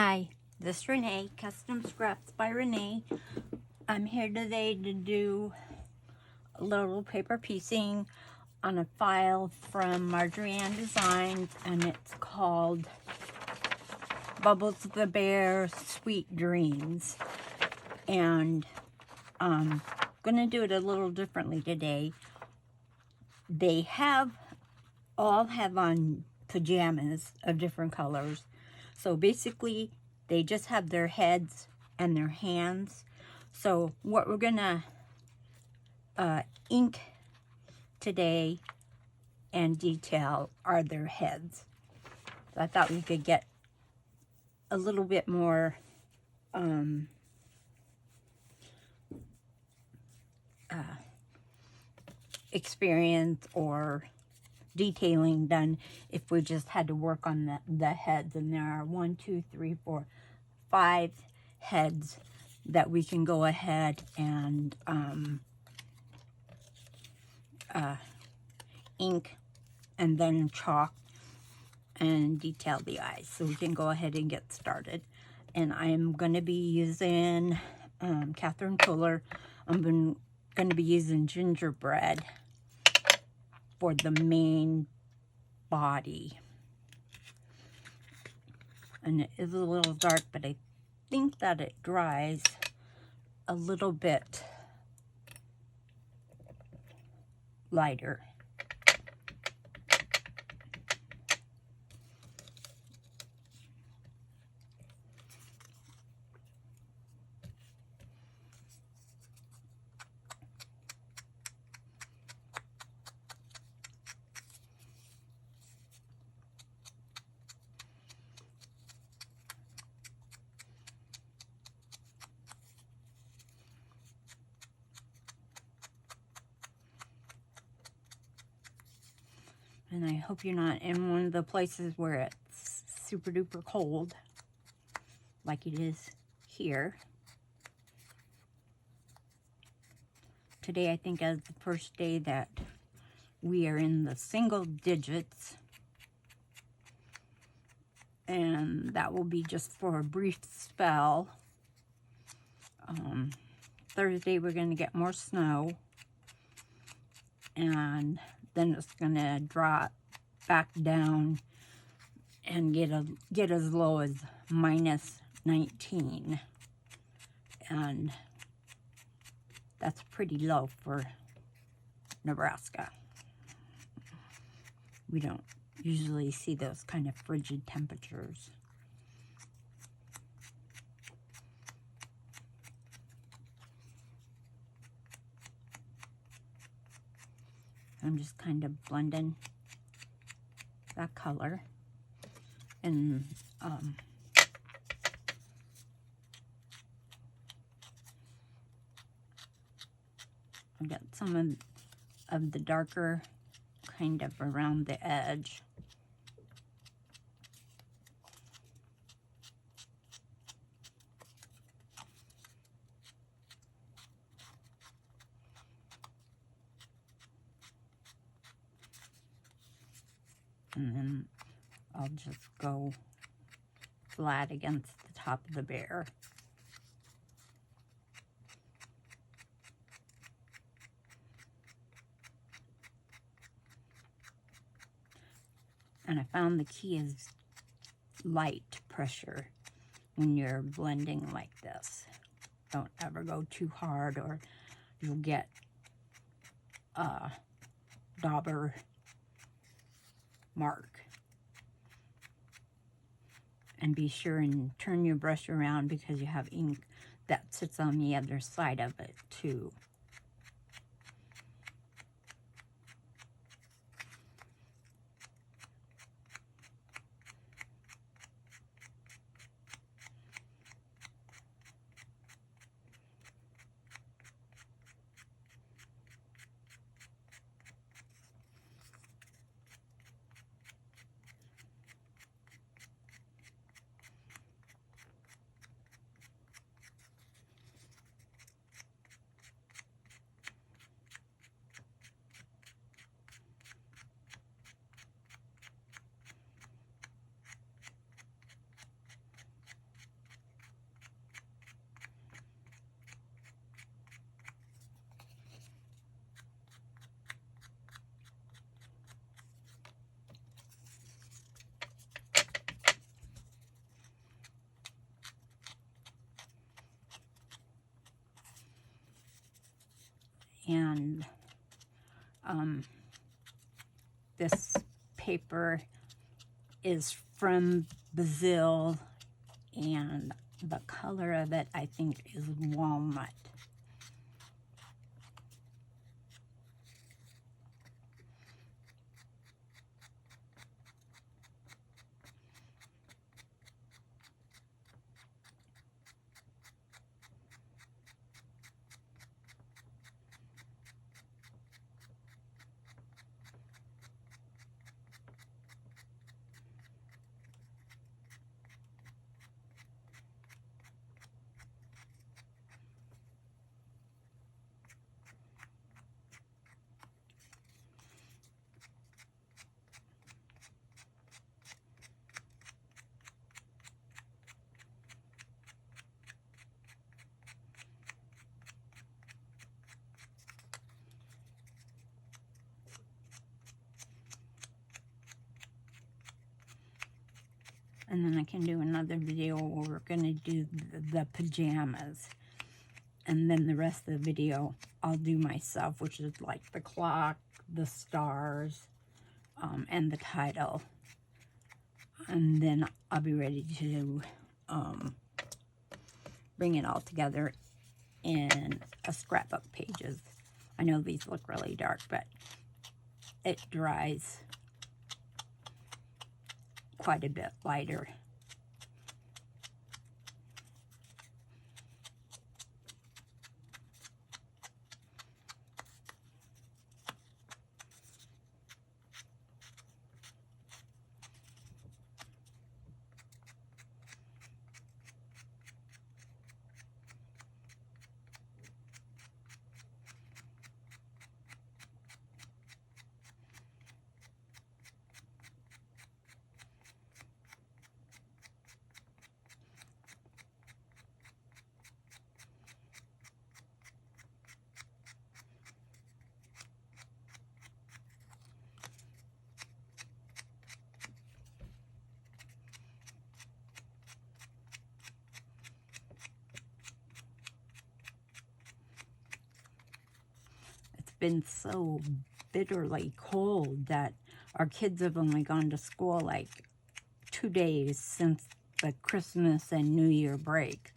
Hi, this is Renee, Custom Scraps by Renee. I'm here today to do a little paper piecing on a file from Marjorie Ann Designs, and it's called Bubbles the Bear Sweet Dreams. And I'm gonna do it a little differently today. They all have on pajamas of different colors. So basically, they just have their heads and their hands. So what we're gonna ink today and detail are their heads. So I thought we could get a little bit more experience or detailing done if we just had to work on the heads. And there are 1, 2, 3, 4, 5 heads that we can go ahead and ink and then chalk and detail the eyes. So we can go ahead and get started. And I'm going to be using Catherine Fuller. I'm going to be using gingerbread for the main body. And it is a little dark, but I think that it dries a little bit lighter. And I hope you're not in one of the places where it's super duper cold, like it is here. Today, I think, is the first day that we are in the single digits. And that will be just for a brief spell. Thursday, we're going to get more snow. And then it's going to drop back down and get as low as minus 19. And that's pretty low for Nebraska. We don't usually see those kind of frigid temperatures. I'm just kind of blending that color. And I've got some of the darker kind of around the edge. And then I'll just go flat against the top of the bear. And I found the key is light pressure when you're blending like this. Don't ever go too hard or you'll get a dauber mark. And be sure and turn your brush around because you have ink that sits on the other side of it too. And this paper is from Brazil, and the color of it, I think, is walnut. And then I can do another video where we're going to do the pajamas. And then the rest of the video I'll do myself, which is like the clock, the stars, and the title. And then I'll be ready to bring it all together in a scrapbook pages. I know these look really dark, but it dries quite a bit lighter. Been so bitterly cold that our kids have only gone to school like 2 days since the Christmas and New Year break,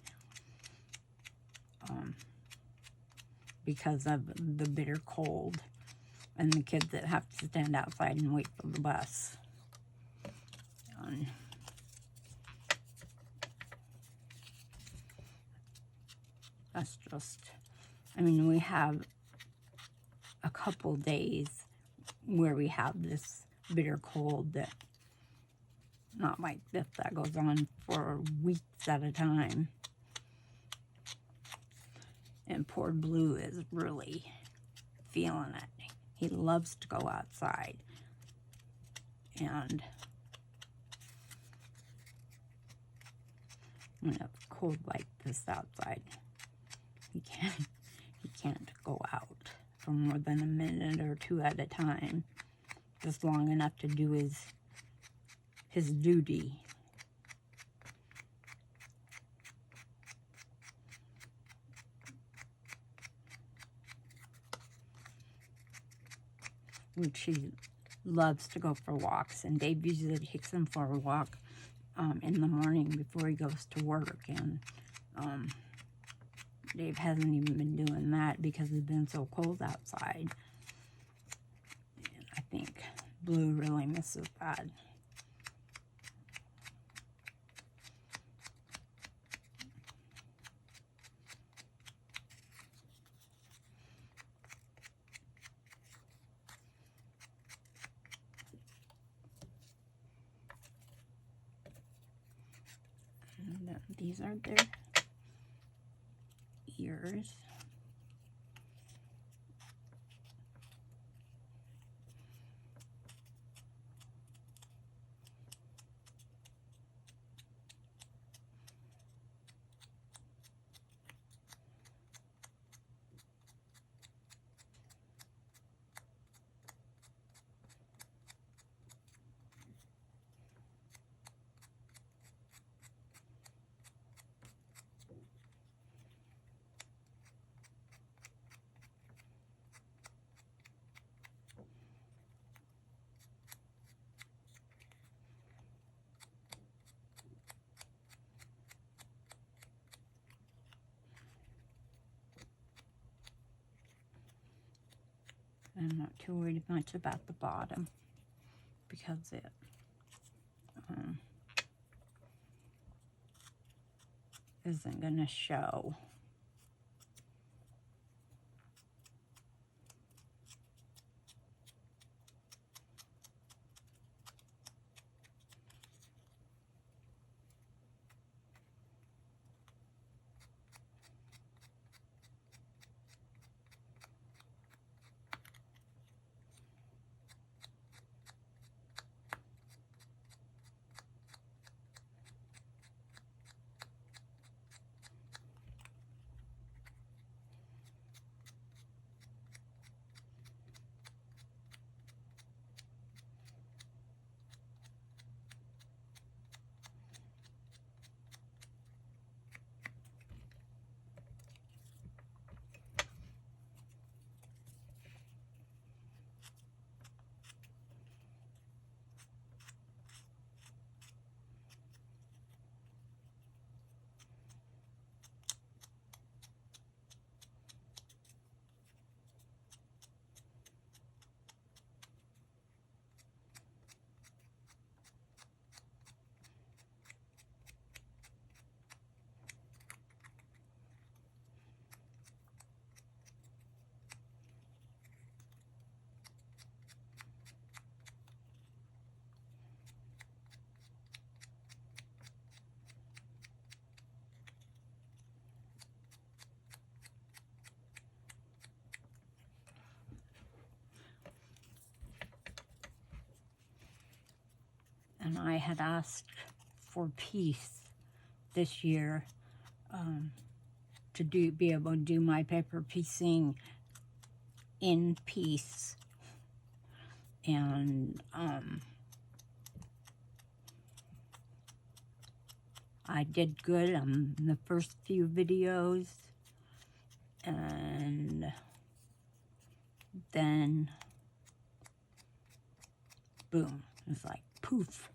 because of the bitter cold and the kids that have to stand outside and wait for the bus. That's just, I mean, we have a couple days where we have this bitter cold that, not like this, that goes on for weeks at a time. And poor Blue is really feeling it. He loves to go outside. And when it's cold like this outside, he can't go out for more than a minute or two at a time, just long enough to do his duty. Which he loves to go for walks, and Dave usually takes him for a walk in the morning before he goes to work, and Dave hasn't even been doing that because it's been so cold outside. And I think Blue really misses that. And then these are their ears. I'm not too worried much about the bottom because it isn't going to show. And I had asked for peace this year to be able to do my paper piecing in peace. And I did good on the first few videos, and then boom, it's like poof,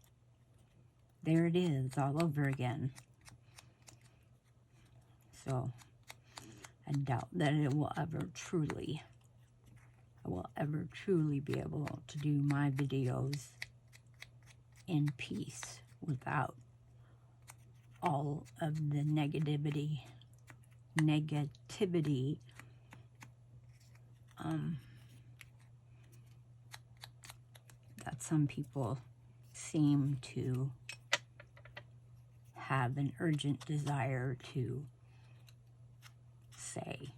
there it is all over again. So I doubt that I will ever truly be able to do my videos in peace without all of the negativity that some people seem to have an urgent desire to say.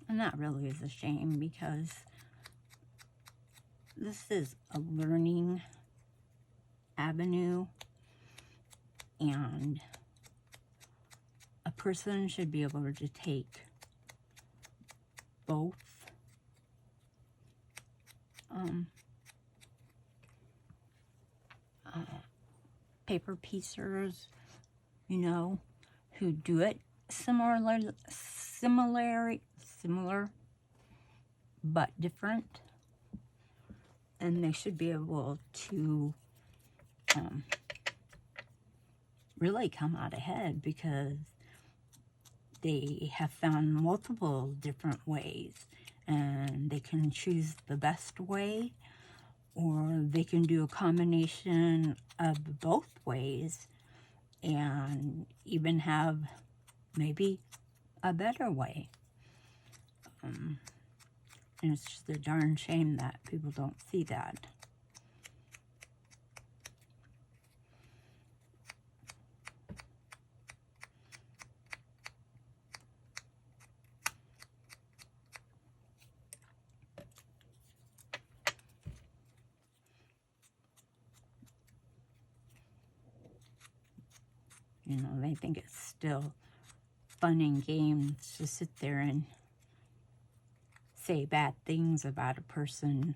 And that really is a shame, because this is a learning avenue, and a person should be able to take both paper piecers, you know, who do it similar but different, and they should be able to really come out ahead, because they have found multiple different ways, and they can choose the best way, or they can do a combination of both ways and even have maybe a better way. And it's just a darn shame that people don't see that. You know, they think it's still fun and games to sit there and say bad things about a person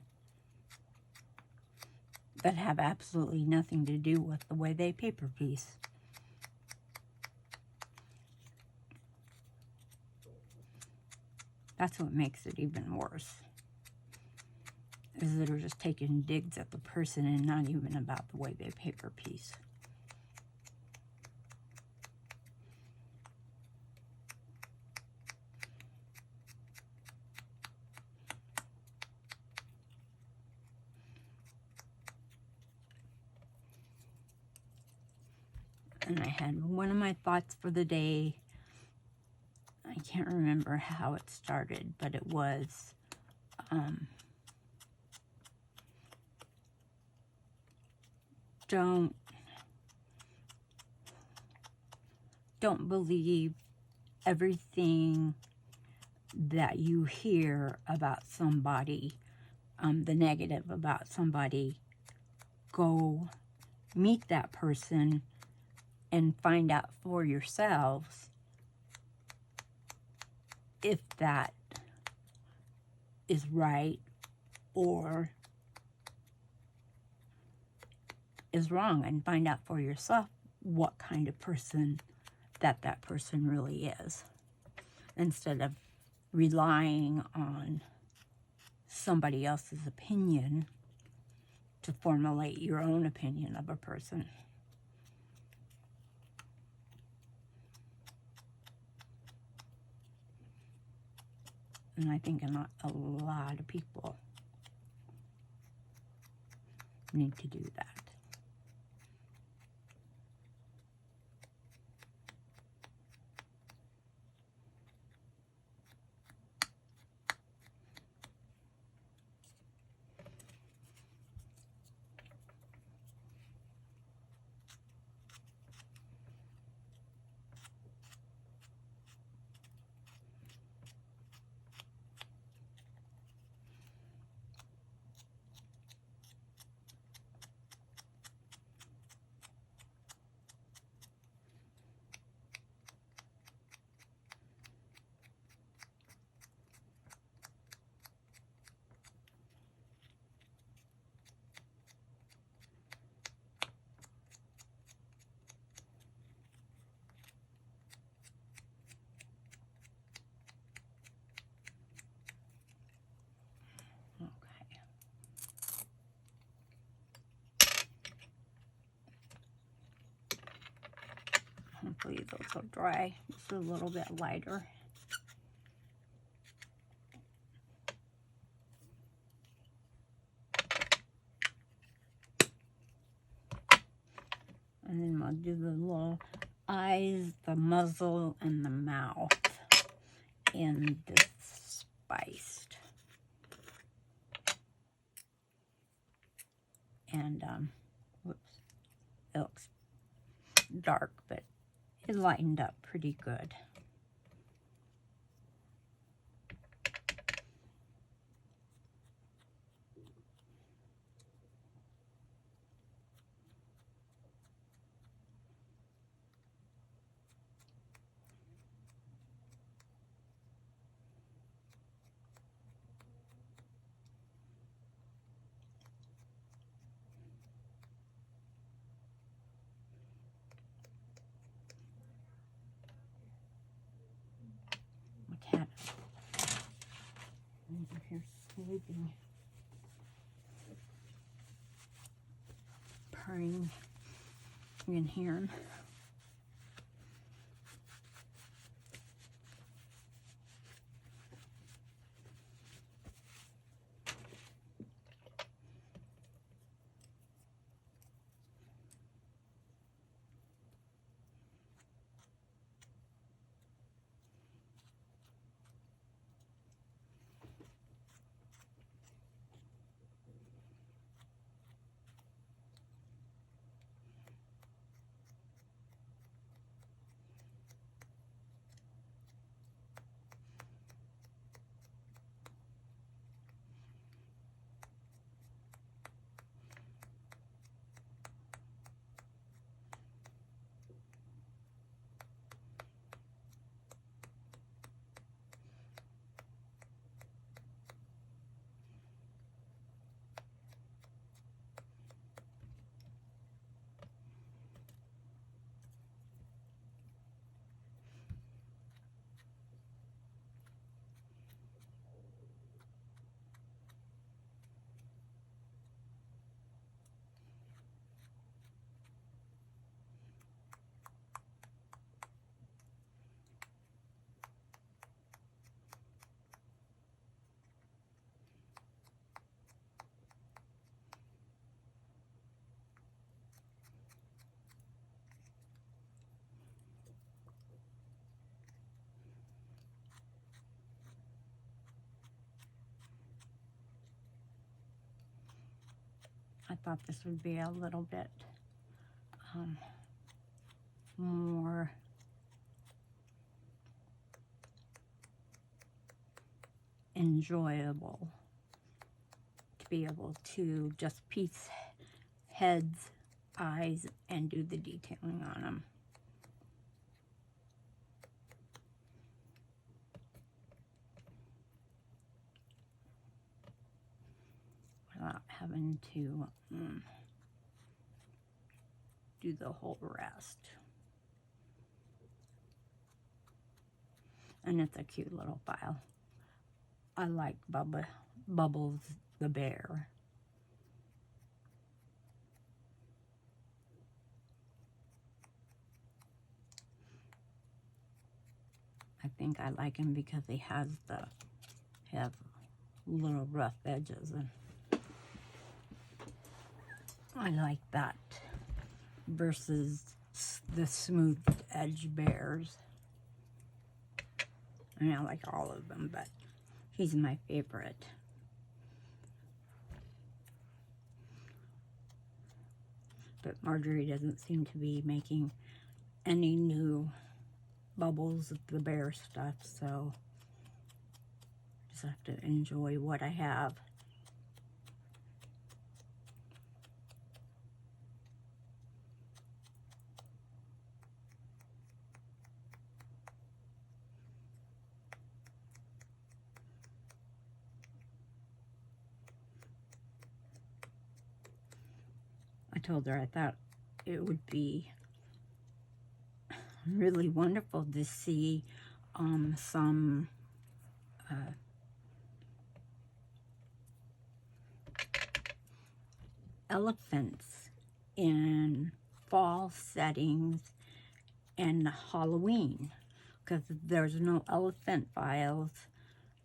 that have absolutely nothing to do with the way they paper piece. That's what makes it even worse. Is that they're just taking digs at the person and not even about the way they paper piece. And I had one of my thoughts for the day. I can't remember how it started, but it was don't believe everything that you hear about somebody, the negative about somebody. Go meet that person and find out for yourselves if that is right or is wrong, and find out for yourself what kind of person that person really is, instead of relying on somebody else's opinion to formulate your own opinion of a person. And I think a lot of people need to do that. Hopefully those will dry just a little bit lighter. And then we'll do the little eyes, the muzzle, and the mouth in this spiced. And, whoops, it looks dark, but it lightened up pretty good. Cat over here sleeping, purring. You can hear him. thought this would be a little bit more enjoyable to be able to just piece heads, eyes, and do the detailing on them. Without having to do the whole rest. And it's a cute little file. I like Bubbles the bear. I think I like him because he has little rough edges, and I like that versus the smooth edge bears. I mean, I like all of them, but he's my favorite. But Marjorie doesn't seem to be making any new Bubbles the bear stuff, so just have to enjoy what I have. I told her I thought it would be really wonderful to see some elephants in fall settings and Halloween, because there's no elephant files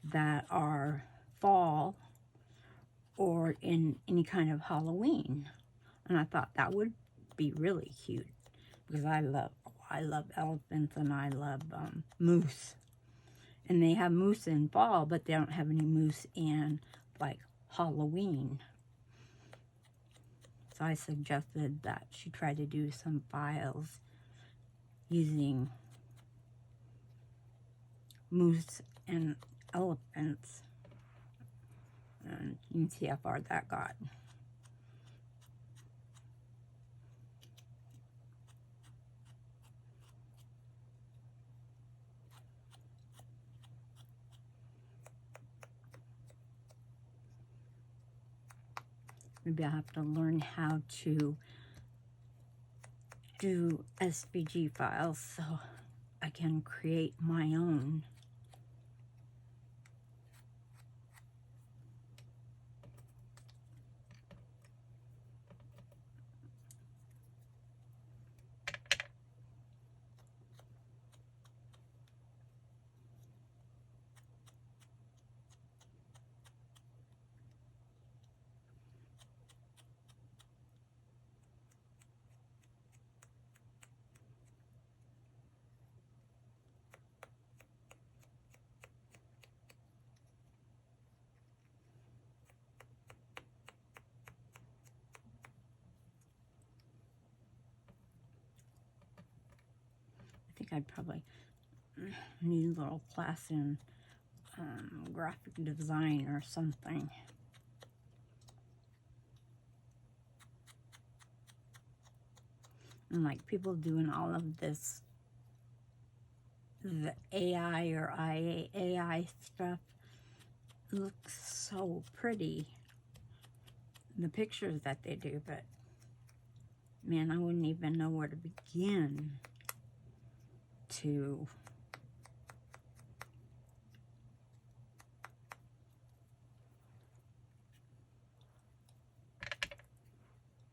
that are fall or in any kind of Halloween. And I thought that would be really cute, because I love elephants, and I love moose. And they have moose in fall, but they don't have any moose in like Halloween. So I suggested that she try to do some files using moose and elephants. And you can see how far that got. Maybe I have to learn how to do SVG files so I can create my own. I think I'd probably need a little class in graphic design or something. And like people doing all of this, the AI or AI stuff looks so pretty, the pictures that they do, but man, I wouldn't even know where to begin to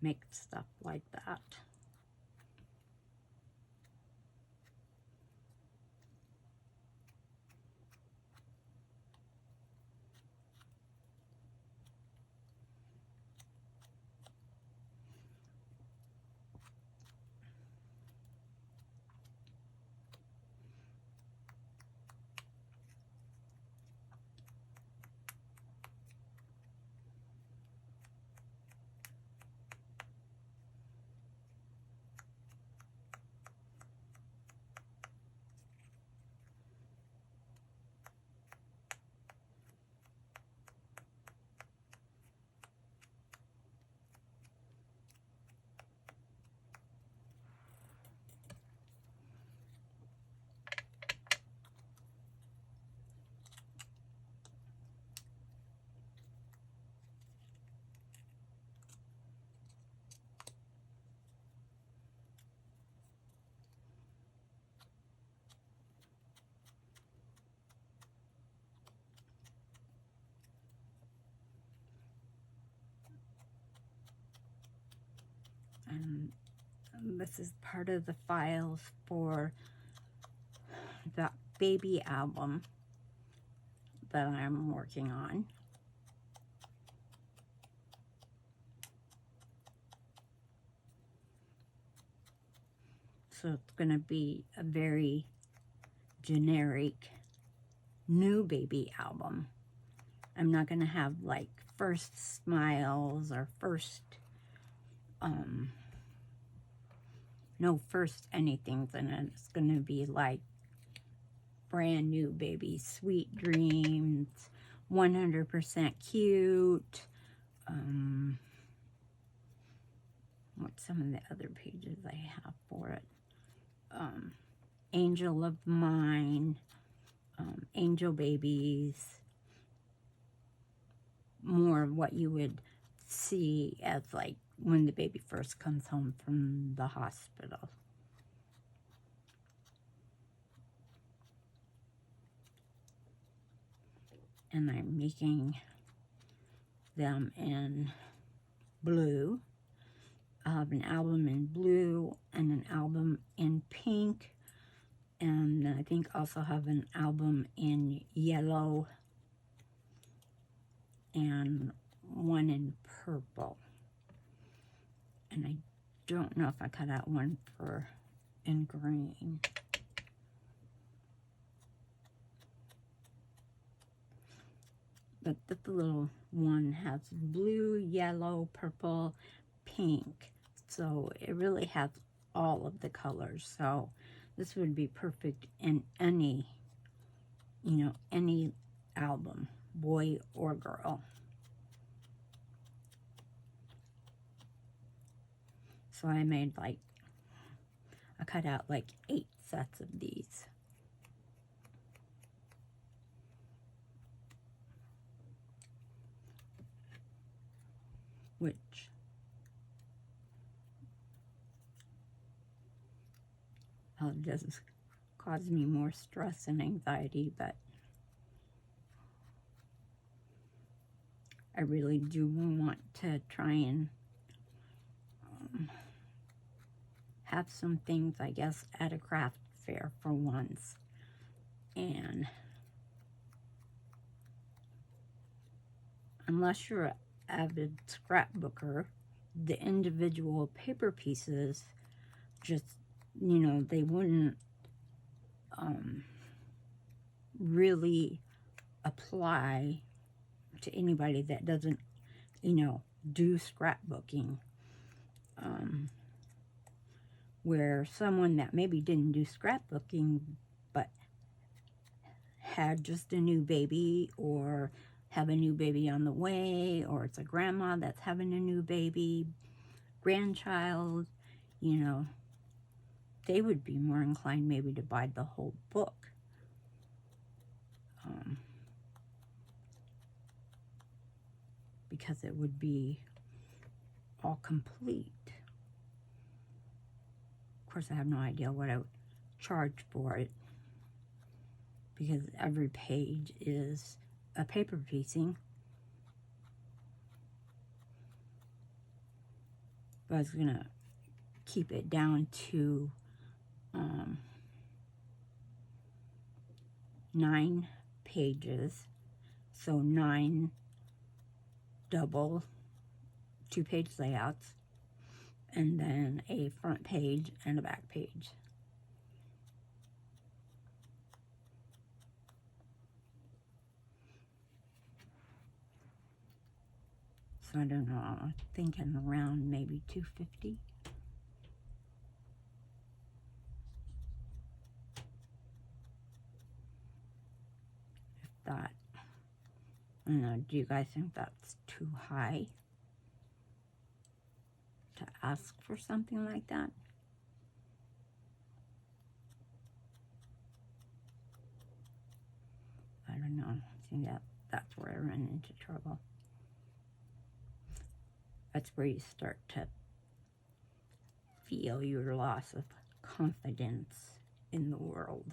make stuff like that. And this is part of the files for the baby album that I'm working on. So it's going to be a very generic new baby album. I'm not going to have like first smiles or first, no first anythings in it. It's going to be like brand new baby, sweet dreams, 100% cute. What's some of the other pages I have for it? Angel of Mine, Angel Babies, more of what you would see as like when the baby first comes home from the hospital. And I'm making them in blue. I have an album in blue and an album in pink, and I think also have an album in yellow and one in purple. And I don't know if I cut out one for in green. But this little one has blue, yellow, purple, pink. So it really has all of the colors. So this would be perfect in any, you know, any album, boy or girl. So I made like, I cut out like 8 sets of these. Which does cause me more stress and anxiety, but I really do want to try and have some things, I guess, at a craft fair for once. And unless you're an avid scrapbooker, the individual paper pieces just, you know, they wouldn't really apply to anybody that doesn't, you know, do scrapbooking. Where someone that maybe didn't do scrapbooking but had just a new baby, or have a new baby on the way, or it's a grandma that's having a new baby, grandchild, you know, they would be more inclined maybe to buy the whole book. Because it would be all complete. Of course, I have no idea what I would charge for it, because every page is a paper piecing. But I was gonna keep it down to 9 pages, so 9 double 2-page layouts, and then a front page and a back page. So I don't know, I'm thinking around maybe $250. If that, I don't know, do you guys think that's too high to ask for something like that? I don't know. I think that's where I run into trouble. That's where you start to feel your loss of confidence in the world.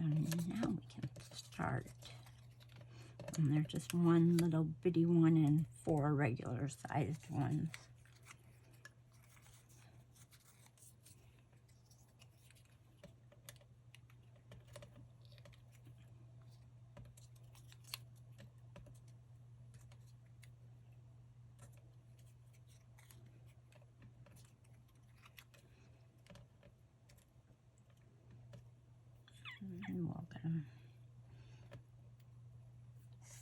So now we can start. And there's just one little bitty one and 4 regular sized ones. And we'll get them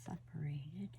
separated.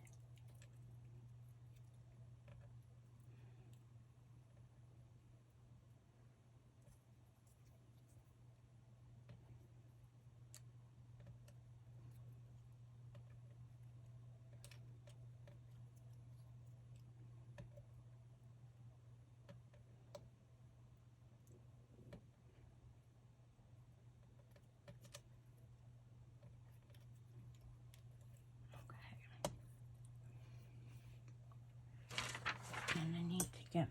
And I need to get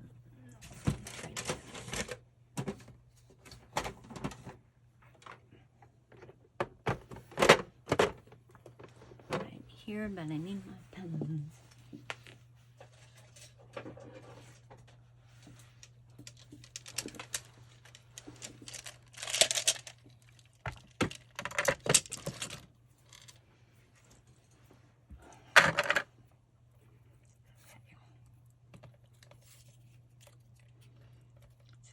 right here, but I need my pens.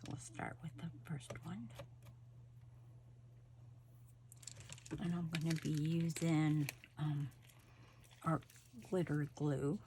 We'll start with the first one. And I'm going to be using our glitter glue.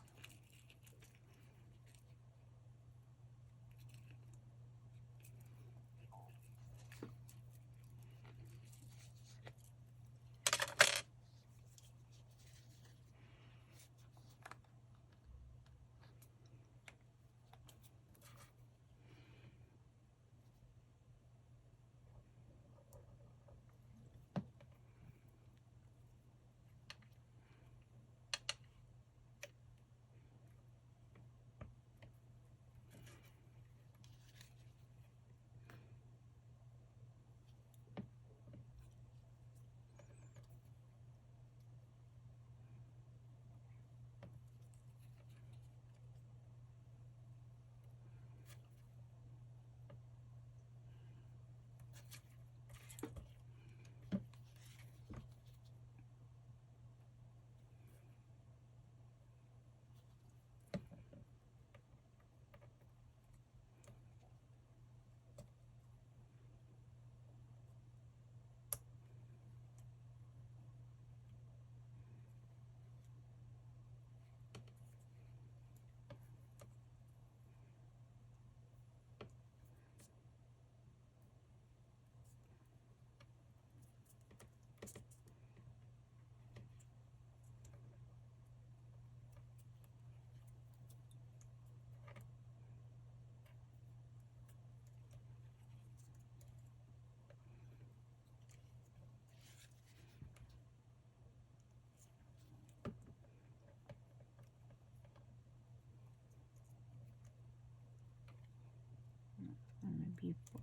And maybe for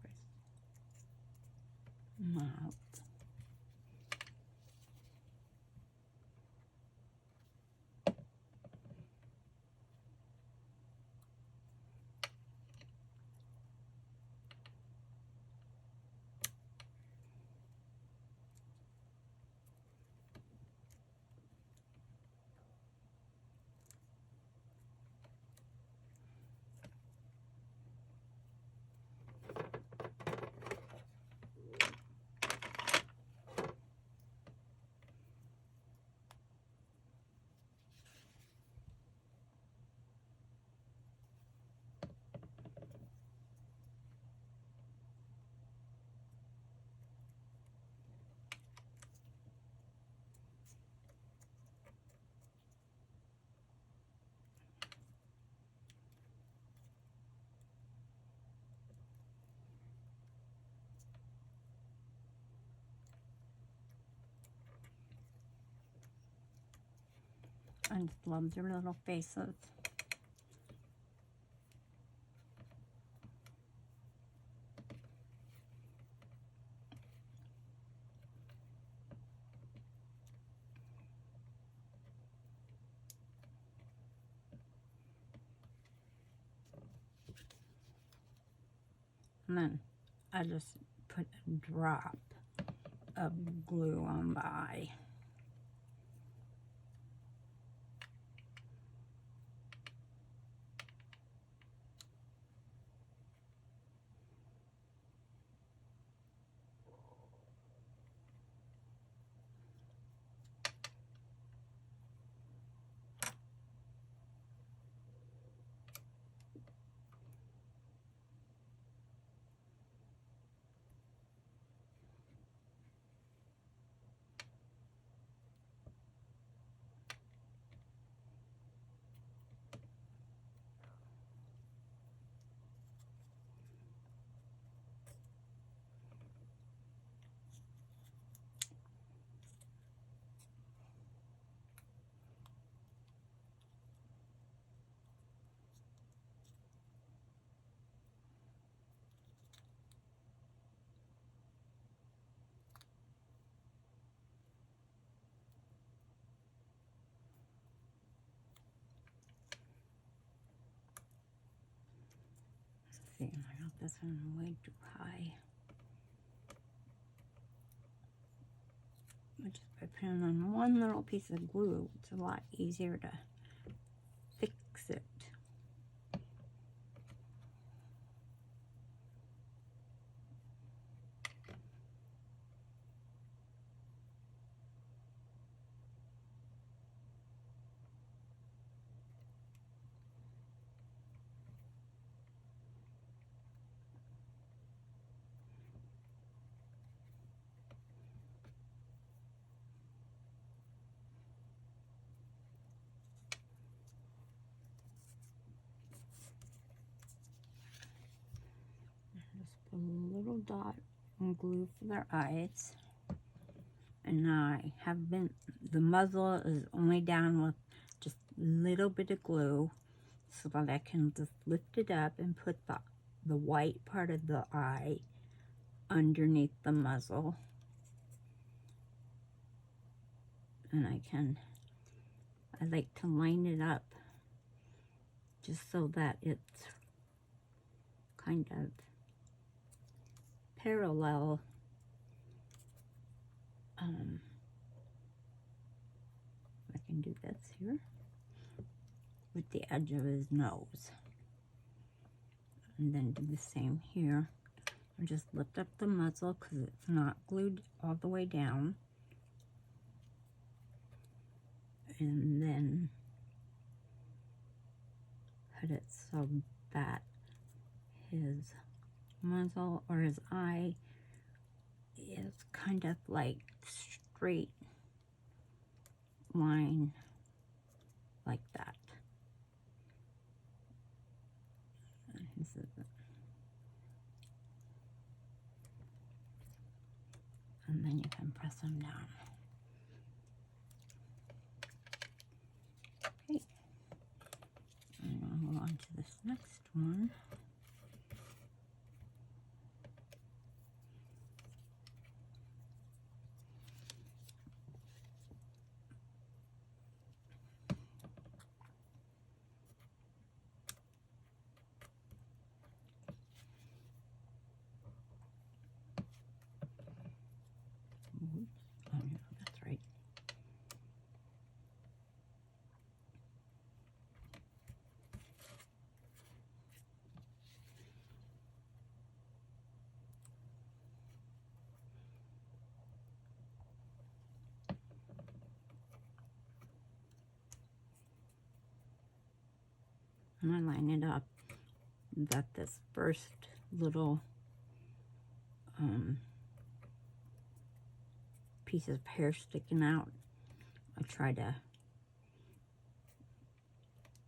mouth. I just love their little faces. And then I just put a drop of glue on the eye. See, I got this one way too high. But just by putting on one little piece of glue, it's a lot easier to fix it. Just put a little dot and glue for their eyes. And I have been, the muzzle is only down with just a little bit of glue so that I can just lift it up and put the white part of the eye underneath the muzzle. And I like to line it up just so that it's kind of parallel. I can do this here with the edge of his nose. And then do the same here. And just lift up the muzzle because it's not glued all the way down. And then put it so that his muzzle or his eye is kind of like straight line like that. This is it. And then you can press them down. Okay. And I'll go on to this next one. Oops. Oh, no, that's right. And I line it up that this first little piece of hair sticking out, I try to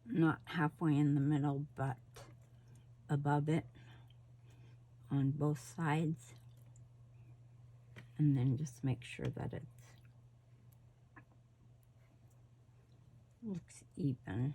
not halfway in the middle but above it on both sides, and then just make sure that it looks even.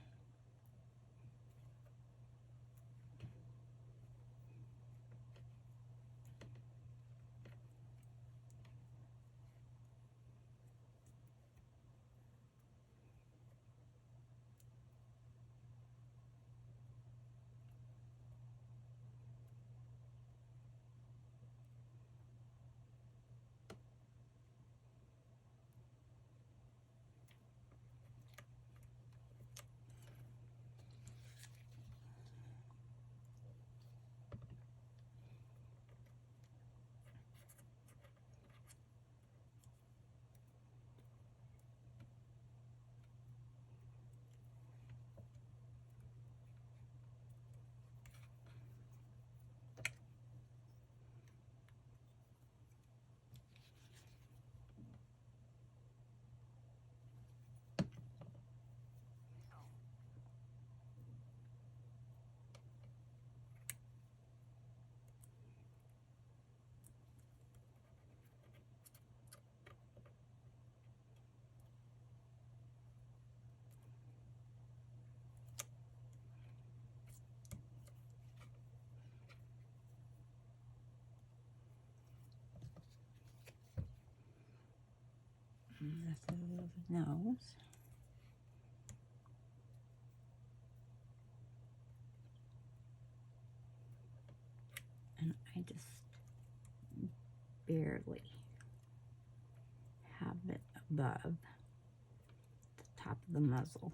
And this is the nose. And I just barely have it above the top of the muzzle.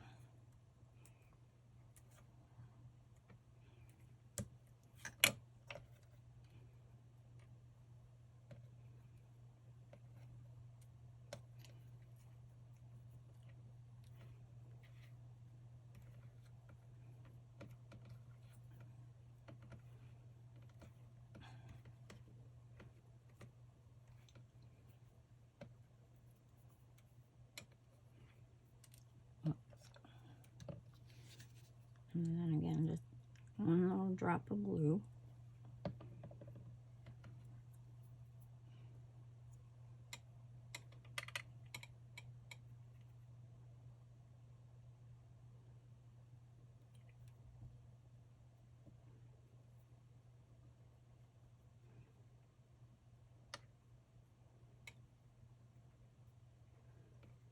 And then again, just one little drop of glue.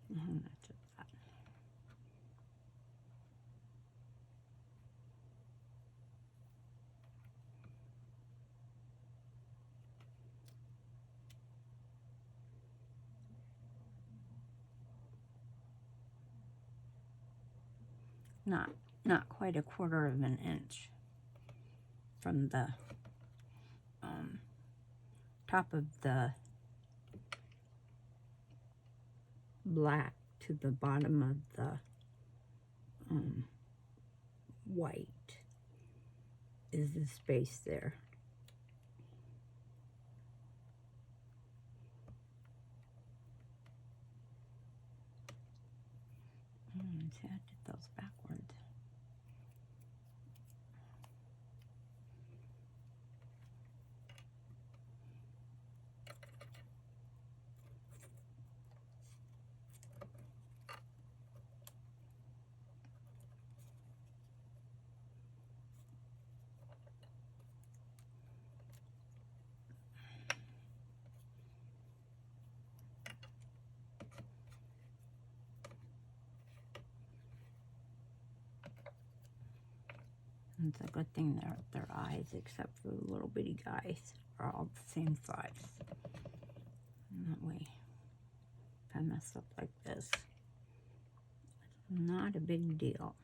And that's just that. Not quite a quarter of an inch from the top of the black to the bottom of the white is the space there. See, I did those backwards. It's a good thing their eyes, except for the little bitty guys, are all the same size. And that way, if I mess up like this, it's not a big deal.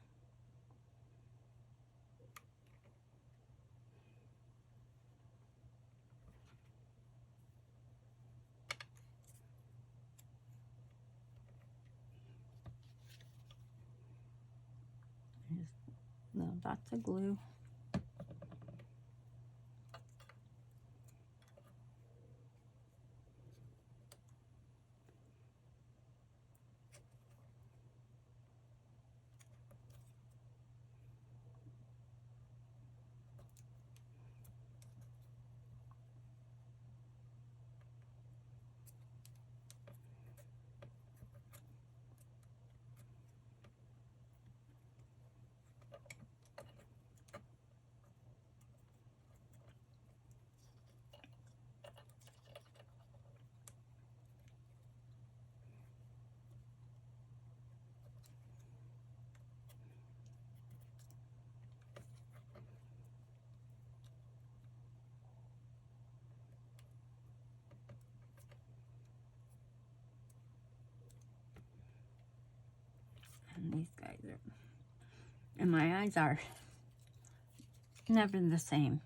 Just little dots of glue. And these guys are, and my eyes are never the same,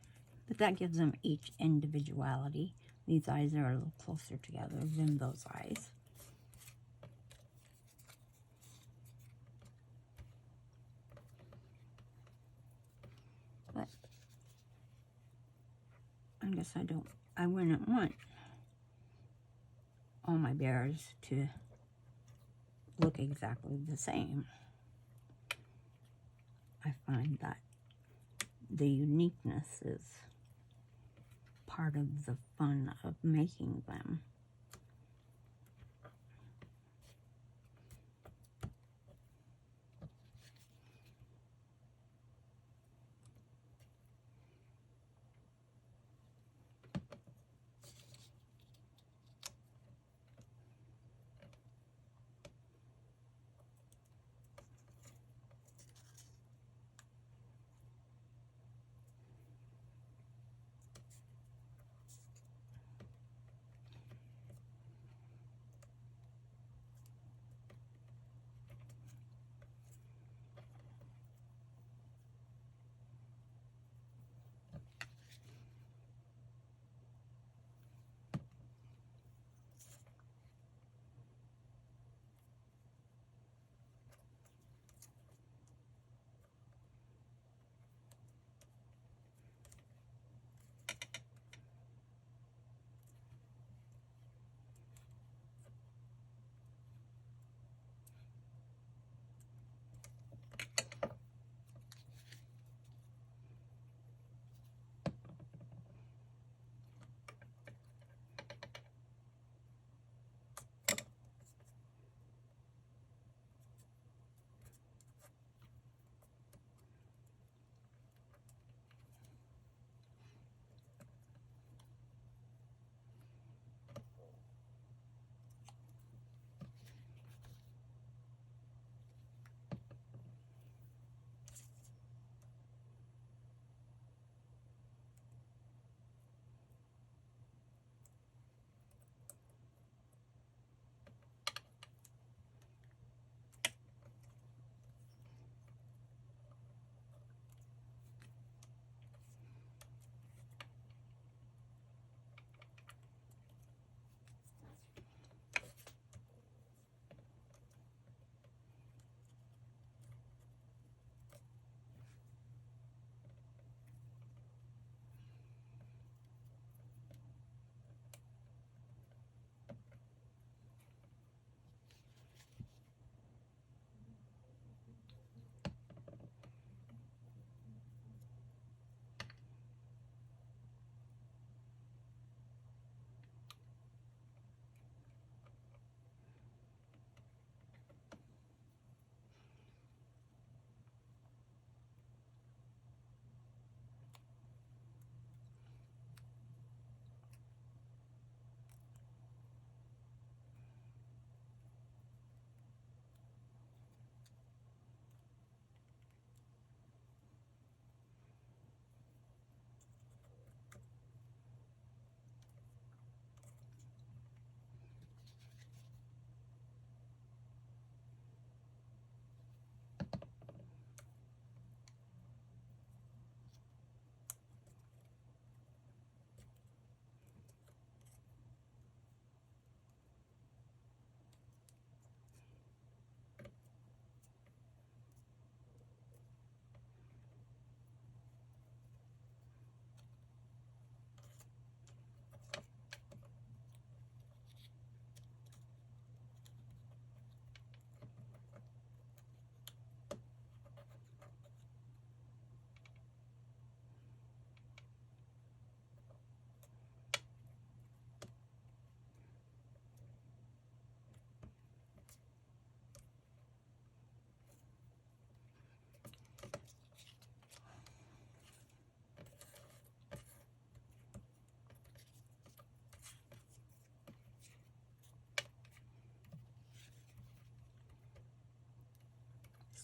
but that gives them each individuality. These eyes are a little closer together than those eyes. But I guess I wouldn't want all my bears to look exactly the same. I find that the uniqueness is part of the fun of making them.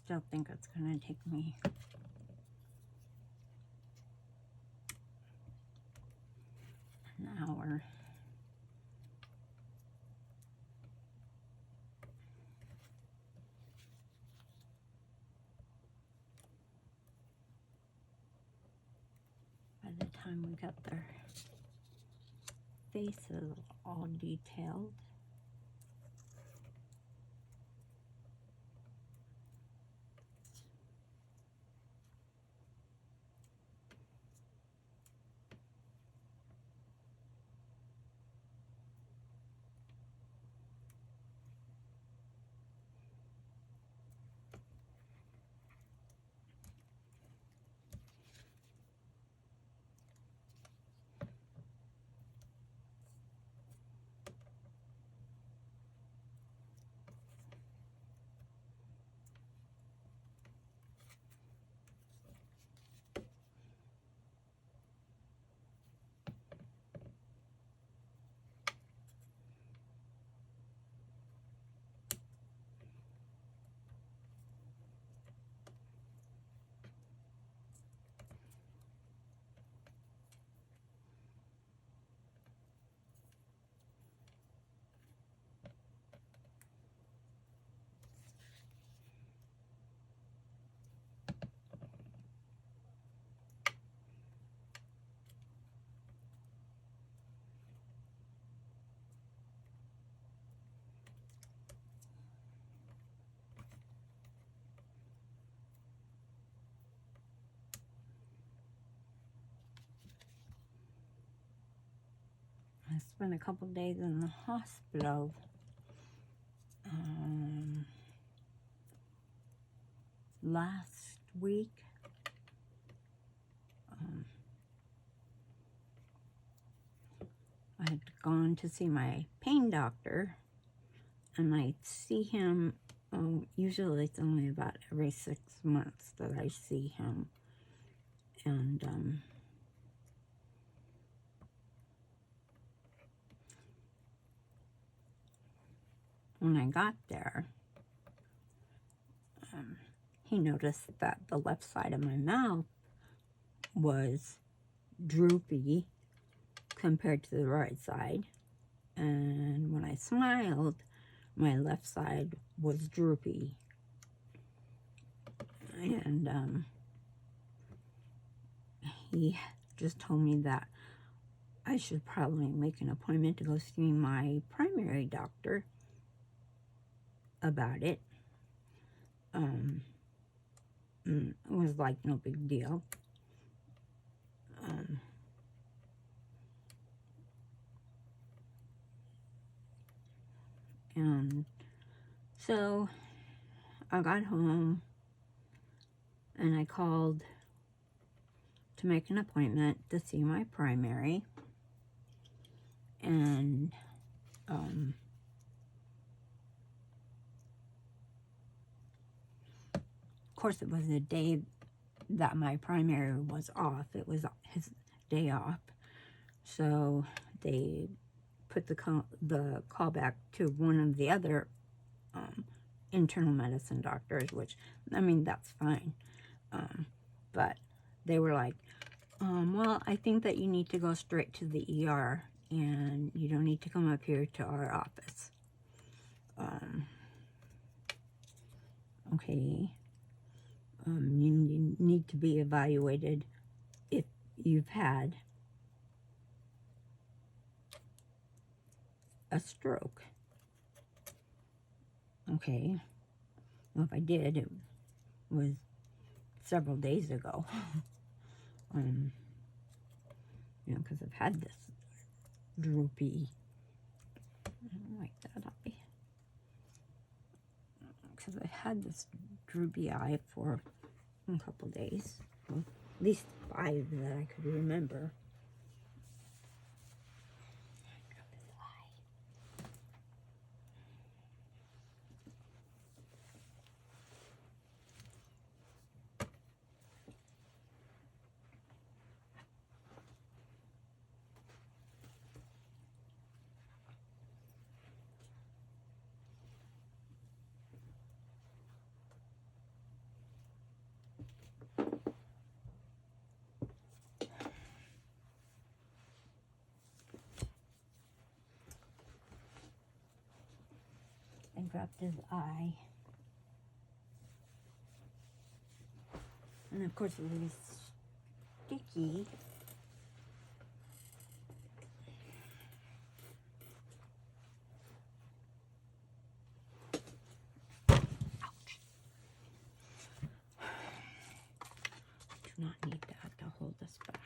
still think it's going to take me an hour. By the time we got their faces all detailed. I spent a couple days in the hospital last week. I had gone to see my pain doctor, and I see him, usually it's only about every 6 months that I see him. And when I got there, he noticed that the left side of my mouth was droopy compared to the right side. And when I smiled, my left side was droopy. And he just told me that I should probably make an appointment to go see my primary doctor about it. It was like no big deal. And so I got home and I called to make an appointment to see my primary. And of course, it was the day that my primary was off. It was his day off. So they put the call back to one of the other internal medicine doctors, which, I mean, that's fine. But they were like, well, I think that you need to go straight to the ER, and you don't need to come up here to our office. Okay. You need to be evaluated if you've had a stroke. Okay. Well, if I did, it was several days ago. You know, because I've had this droopy, I don't like that eye. Because I've had this droopy eye for a couple days. Well, at least 5 that I could remember. dropped his eye. And of course it was sticky. Ouch. Do not need that to hold us back.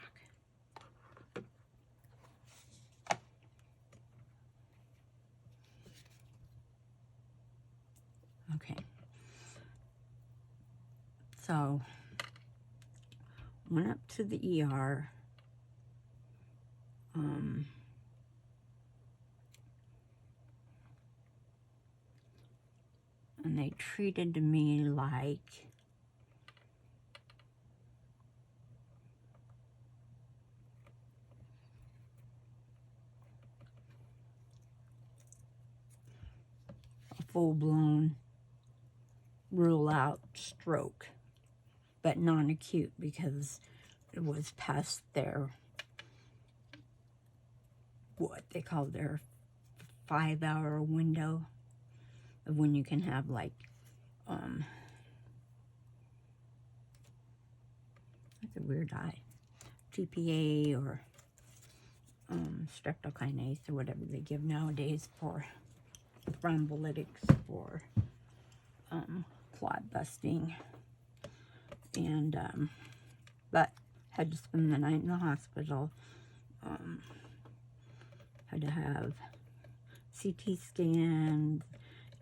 Okay. So, went up to the ER. And they treated me like a full-blown rule-out stroke, but non-acute because it was past their, what they call their 5-hour window of when you can have, like, that's a weird eye, GPA or streptokinase or whatever they give nowadays for thrombolytics for clot busting. And but had to spend the night in the hospital. Had to have CT scans,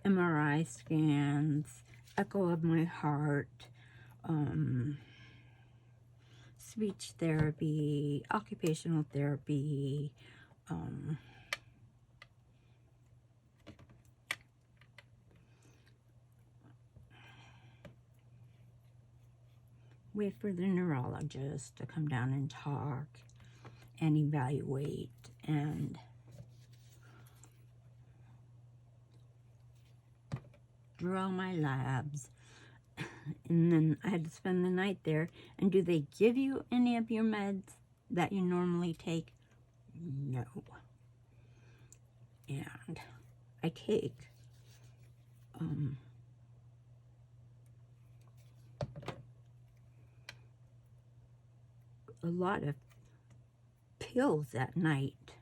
MRI scans, echo of my heart, speech therapy, occupational therapy, wait for the neurologist to come down and talk and evaluate and draw my labs. And then I had to spend the night there. And do they give you any of your meds that you normally take? No. And I take a lot of pills at night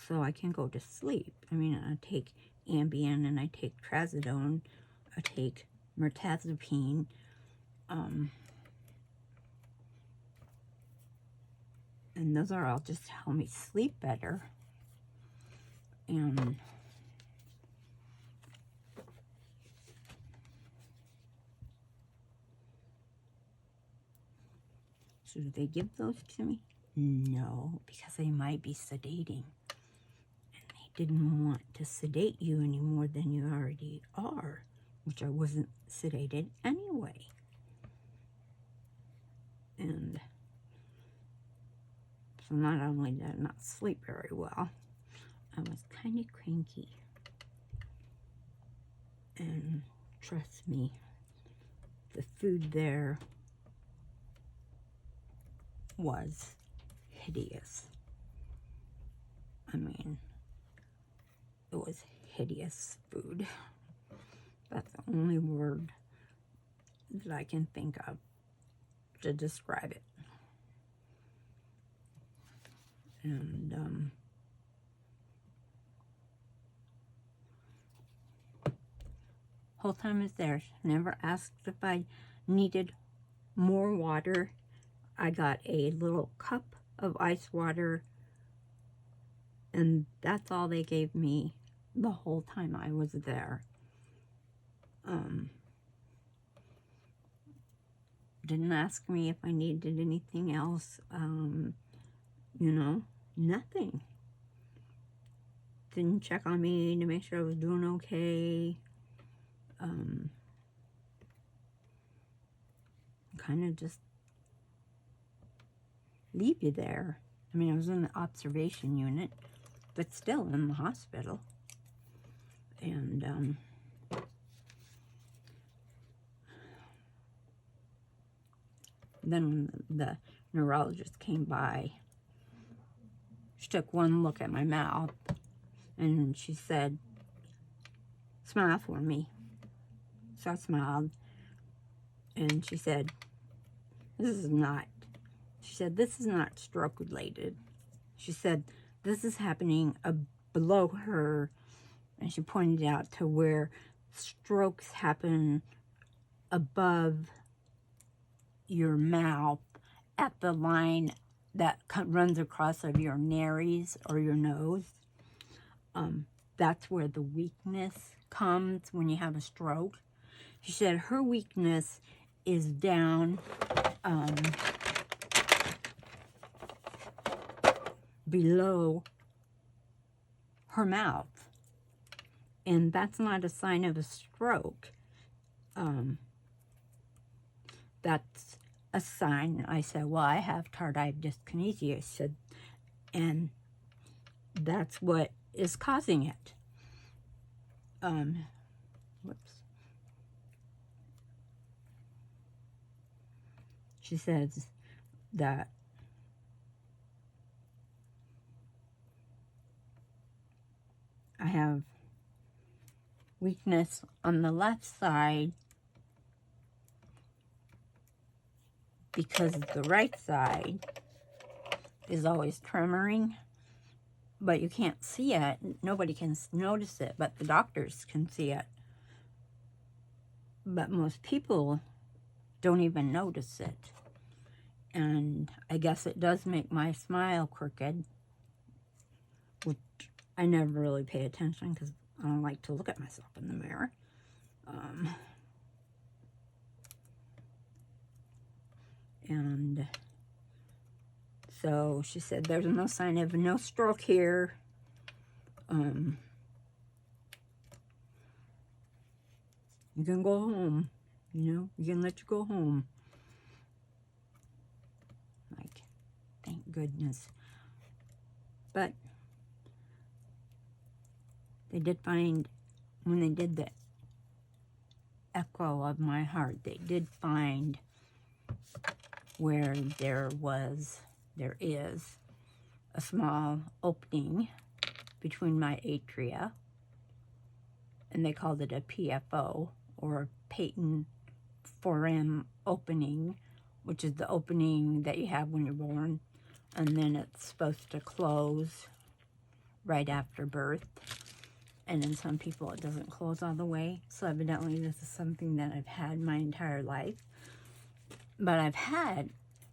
so I can go to sleep. I mean, I take Ambien and I take Trazodone. I take mirtazapine. And those are all just to help me sleep better. And so do they give those to me? No, because they might be sedating. And they didn't want to sedate you any more than you already are, which I wasn't sedated anyway. And so not only did I not sleep very well, I was kind of cranky. And trust me, the food there was hideous. I mean, it was hideous food. That's the only word that I can think of to describe it. And whole time I was there, never asked if I needed more water. I got a little cup of ice water, and that's all they gave me the whole time I was there. Didn't ask me if I needed anything else, you know, nothing. Didn't check on me to make sure I was doing okay. Kind of just leave you there. I mean, I was in the observation unit, but still in the hospital. And then when the neurologist came by, she took one look at my mouth and she said, smile for me. So I smiled, and she said, this is not stroke related. She said, this is happening below her, and she pointed out to where strokes happen above your mouth at the line that runs across of your nares or your nose. That's where the weakness comes when you have a stroke. She said her weakness is down below her mouth, and that's not a sign of a stroke. That's a sign. I said, well, I have tardive dyskinesia. I said, and that's what is causing it. Whoops. She says that I have weakness on the left side because the right side is always tremoring, but you can't see it. Nobody can notice it, but the doctors can see it. But most people don't even notice it. And I guess it does make my smile crooked, which I never really pay attention because I don't like to look at myself in the mirror. And so she said, there's no sign of no stroke here. You can go home, you know, you can let you go home. Like, thank goodness. But they did find, when they did the echo of my heart, they did find where there is a small opening between my atria, and they called it a PFO, or patent foramen opening, which is the opening that you have when you're born, and then it's supposed to close right after birth. And in some people it doesn't close all the way. So evidently this is something that I've had my entire life. But I've had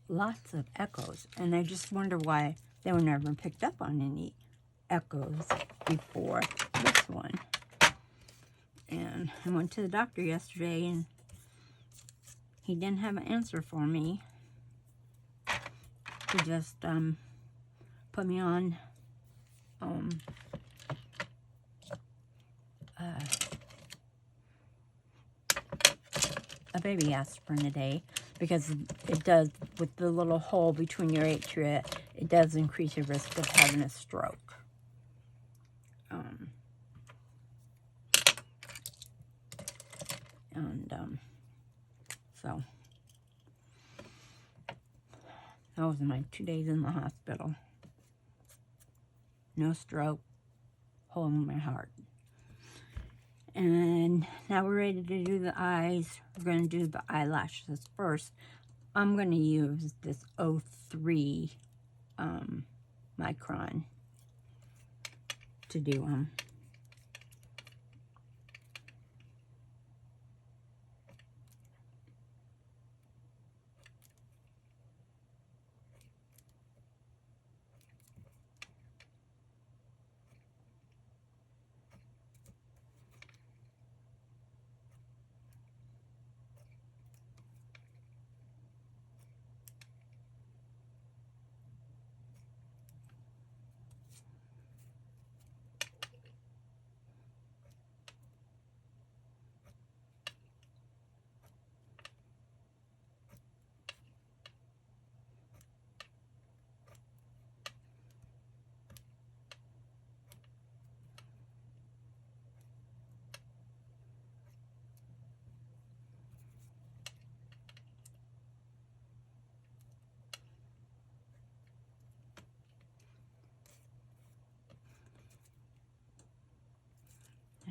lots of echoes, and I just wonder why they were never picked up on any echoes before this one. And I went to the doctor yesterday, and he didn't have an answer for me. He just put me on a baby aspirin a day, because it does, with the little hole between your atria, it does increase your risk of having a stroke. So that was my 2 days in the hospital. No stroke, hole in my heart. And now we're ready to do the eyes. We're going to do the eyelashes first. I'm going to use this 03 micron to do them.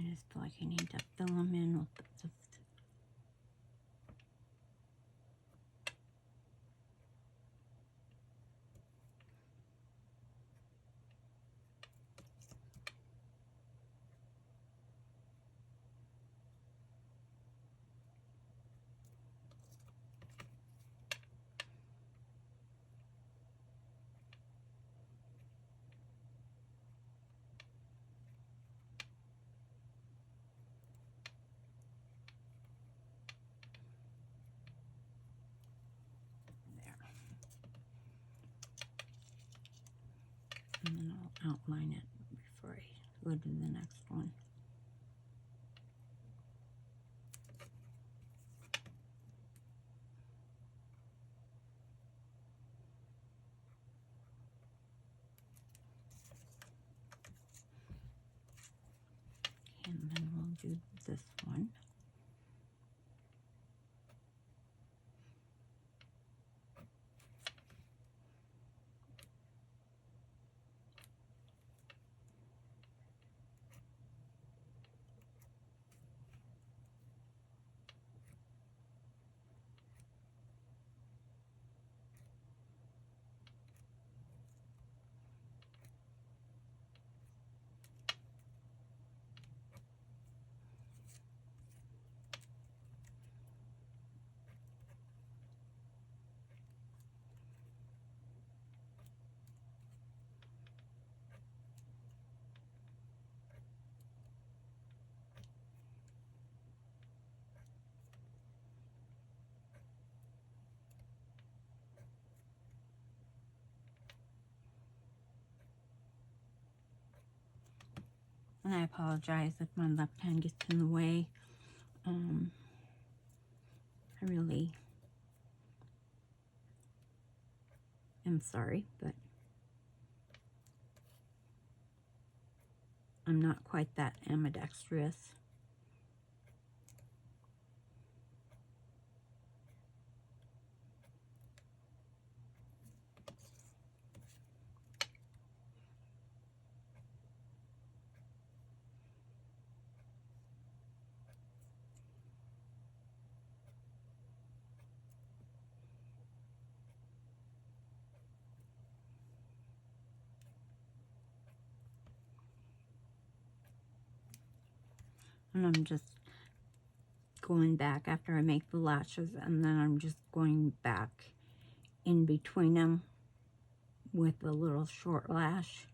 just feel like I need to fill them in with the and then I'll outline it before I go to the next one. And then we'll do this one. And I apologize if my left hand gets in the way. I really am sorry, but I'm not quite that ambidextrous. And I'm just going back after I make the lashes, and then I'm just going back in between them with a little short lash.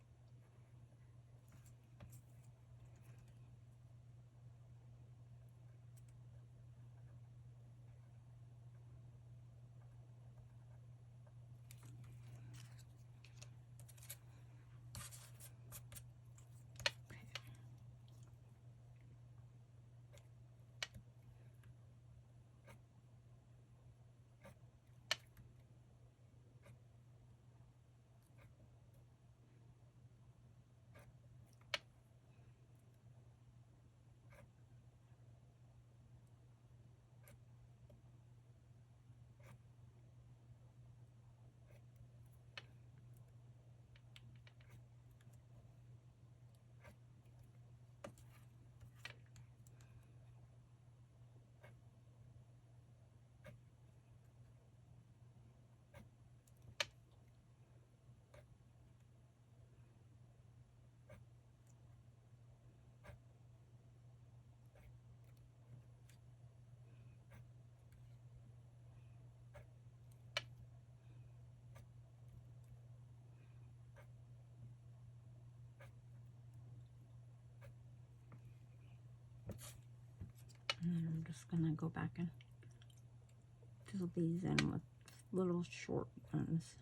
And then I'm just gonna go back and fill these in with little short ones.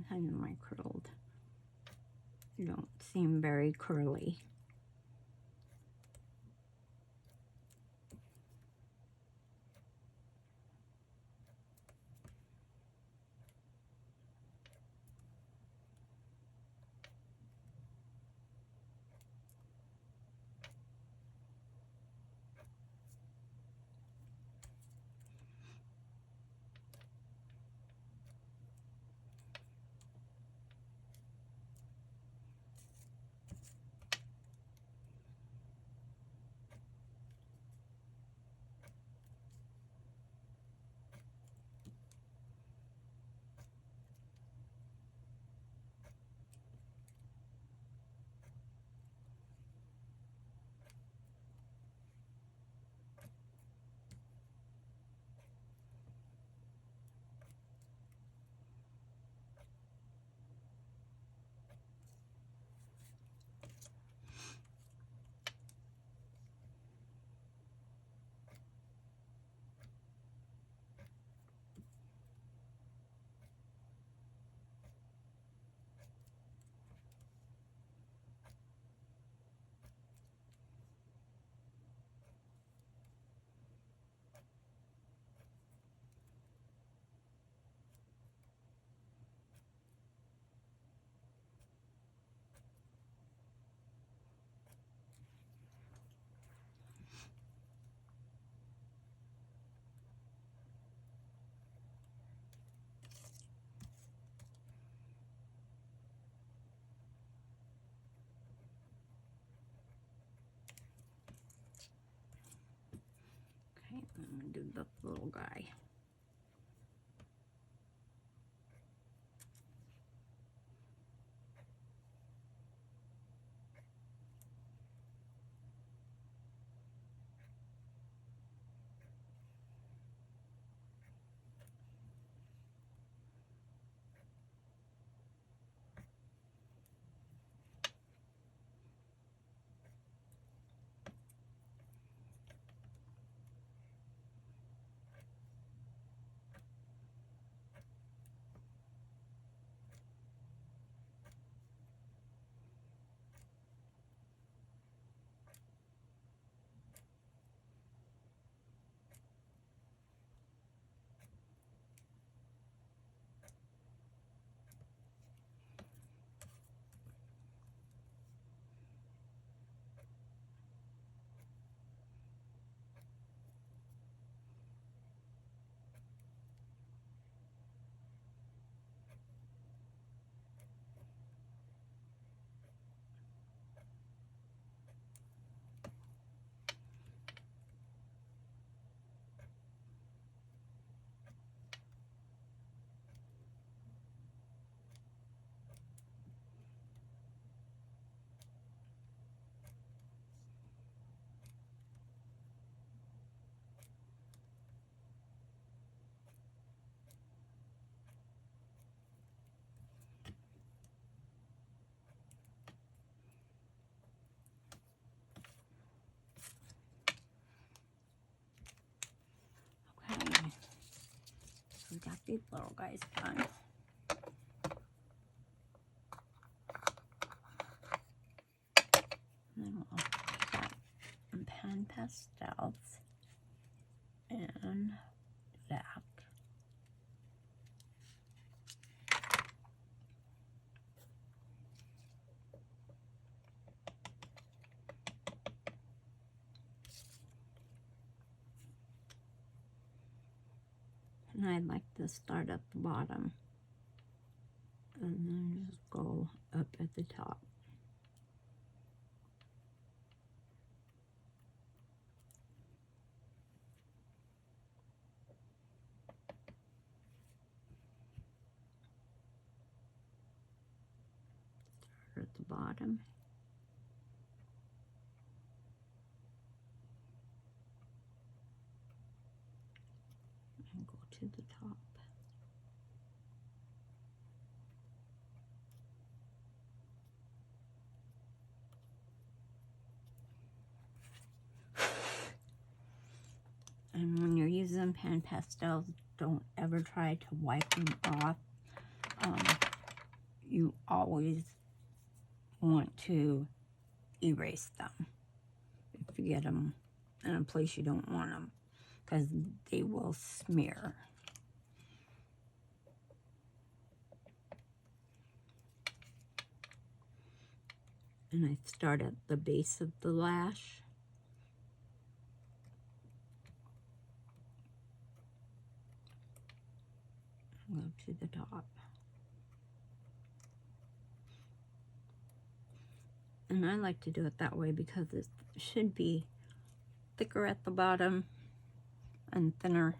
Sometimes my curled don't seem very curly. Okay, I'm gonna do the little guy. Okay, so we got these little guys done. And then we'll got some pan pastels and that. And I'd like to start at the bottom and then just go up at the top. Start at the bottom. And go to the top. And when you're using pan pastels, don't ever try to wipe them off. you always want to erase them if you get them in a place you don't want them, because they will smear. And I start at the base of the lash. Go to the top. And I like to do it that way because it should be thicker at the bottom and thinner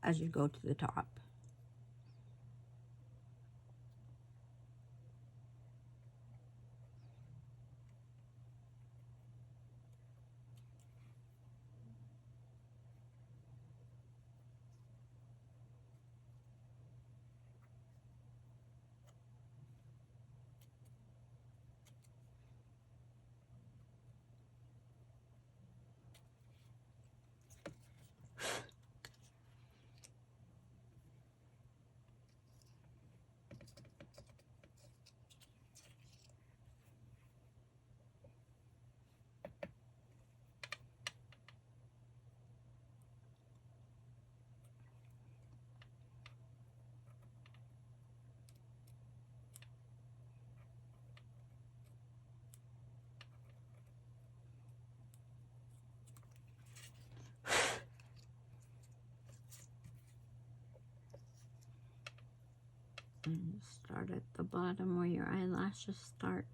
as you go to the top. And start at the bottom where your eyelashes start.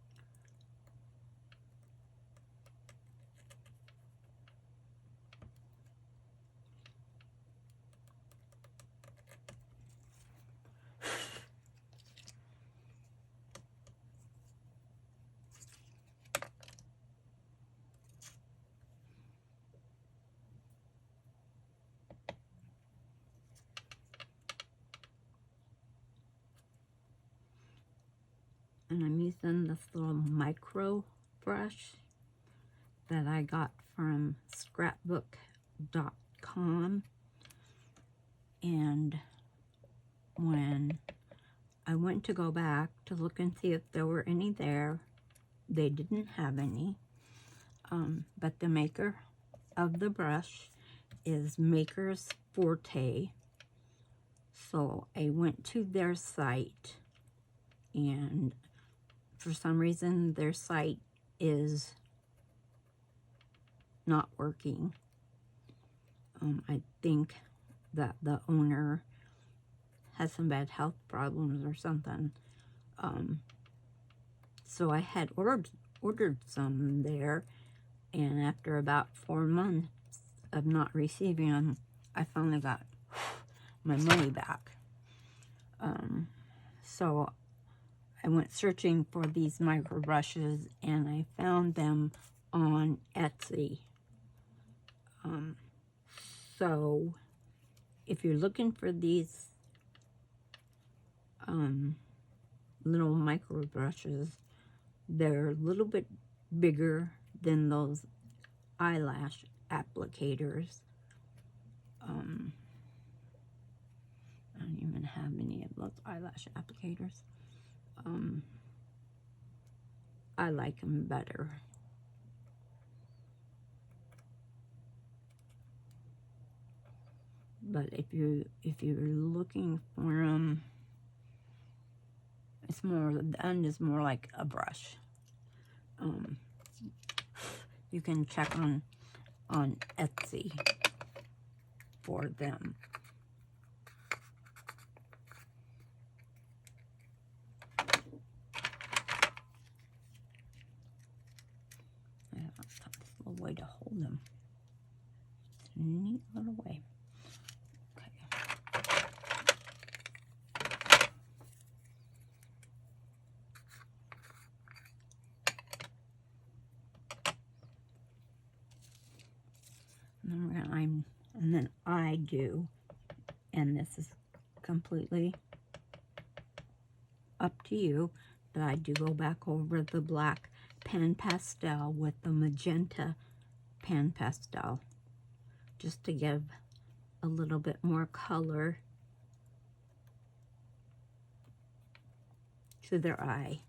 And I'm using this little micro brush that I got from scrapbook.com. And when I went to go back to look and see if there were any there, they didn't have any. But the maker of the brush is Maker's Forte. So I went to their site, and for some reason their site is not working. I think that the owner has some bad health problems or something. So I had ordered some there, and after about 4 months of not receiving them, I finally got my money back. So I went searching for these micro brushes, and I found them on Etsy. So if you're looking for these little micro brushes, they're a little bit bigger than those eyelash applicators. I don't even have any of those eyelash applicators. I like them better. But if you're looking for them, it's more, the end is more like a brush. You can check on Etsy for them. Yeah, this little way to hold them. It's a neat little way. And then I do, and this is completely up to you, but I do go back over the black pan pastel with the magenta pan pastel, just to give a little bit more color to their eye.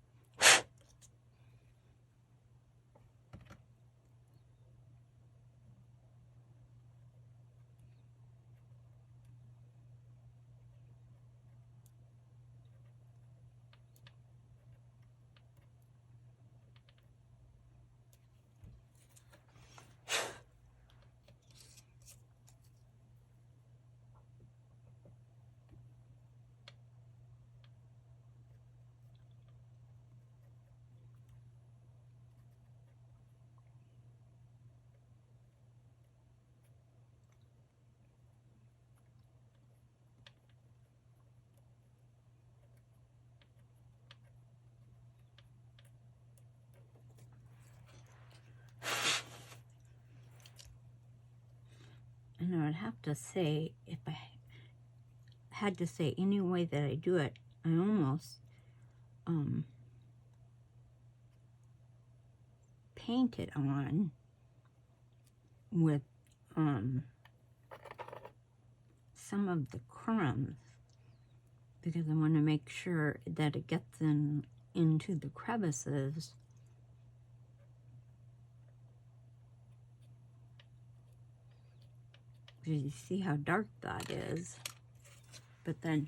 And I'd have to say, if I had to say any way that I do it, I almost paint it on with some of the crumbs, because I want to make sure that it gets into the crevices. You see how dark that is, but then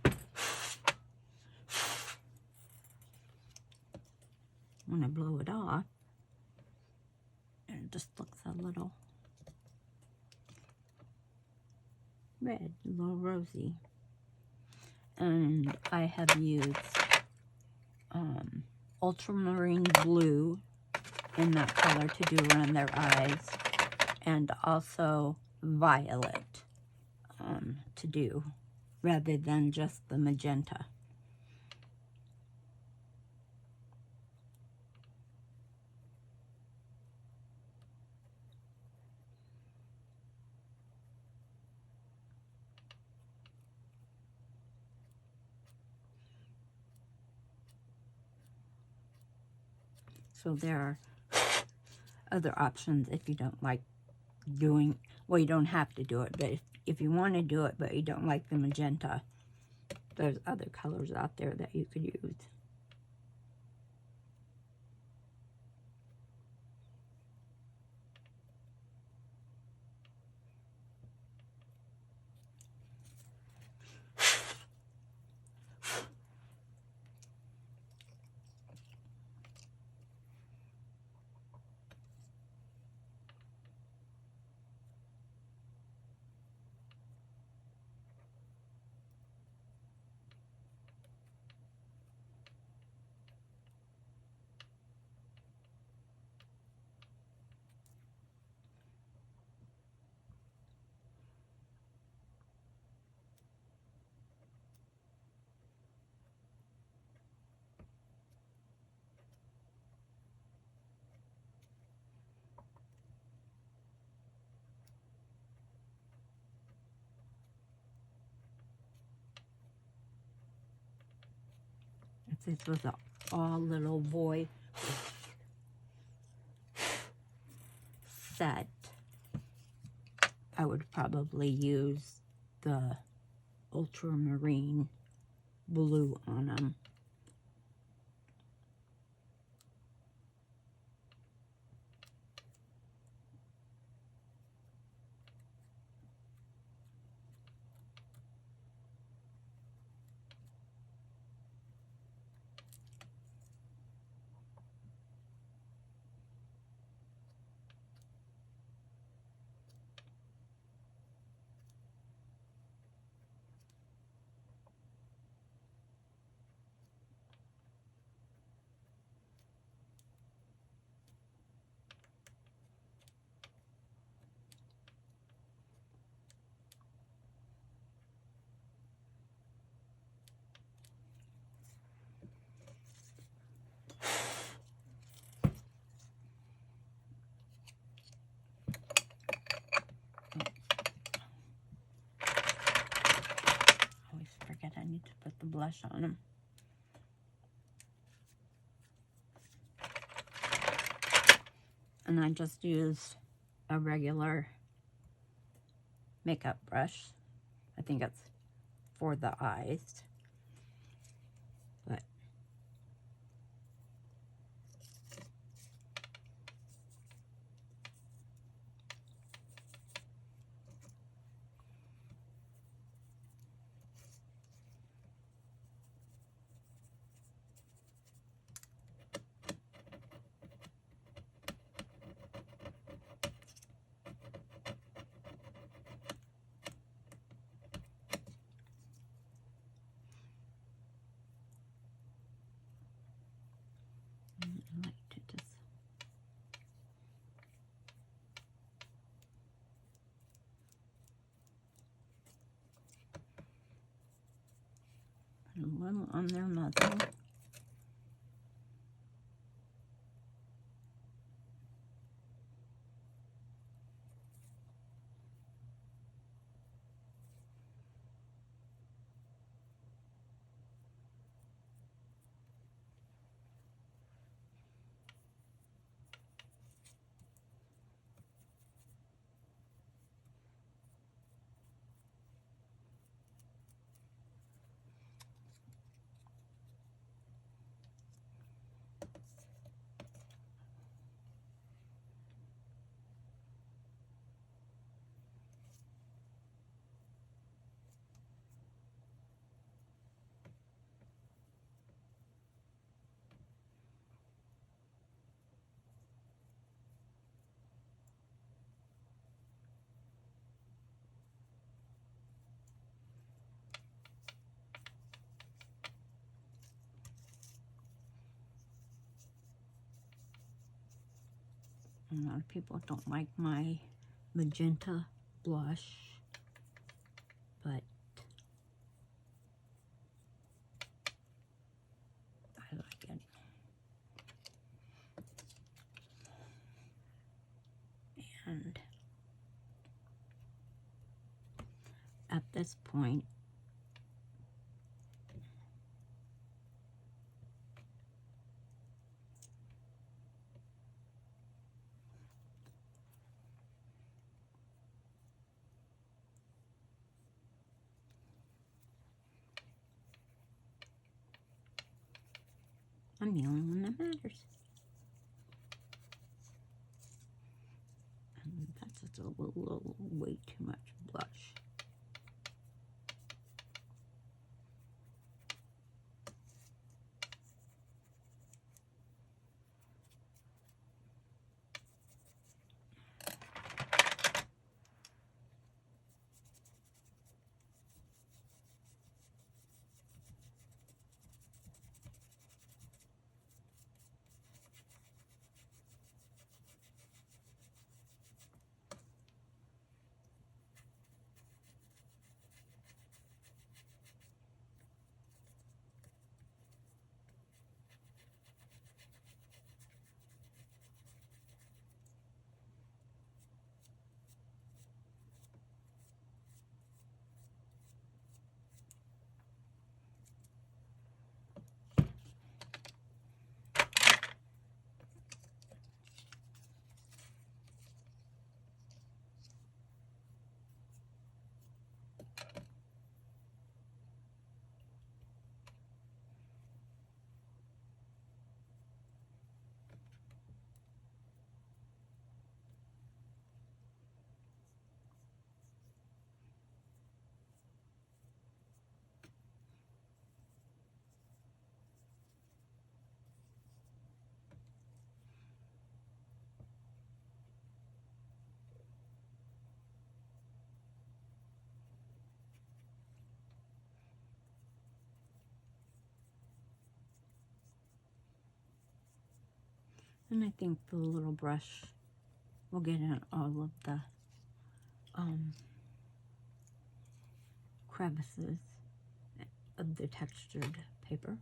when I blow it off, it just looks a little red, a little rosy. And I have used ultramarine blue in that color to do around their eyes, and also violet to do, rather than just the magenta. So there are other options if you don't like doing, well, you don't have to do it, but if you want to do it but you don't like the magenta, there's other colors out there that you could use. If this was an all little boy set, I would probably use the ultramarine blue on them. I need to put the blush on them. And I just use a regular makeup brush. I think it's for the eyes. But little on their muzzle. A lot of people don't like my magenta blush, but I like it. And at this point, I'm the only one that matters. And that's just a little way too much blush. And I think the little brush will get in all of the crevices of the textured paper.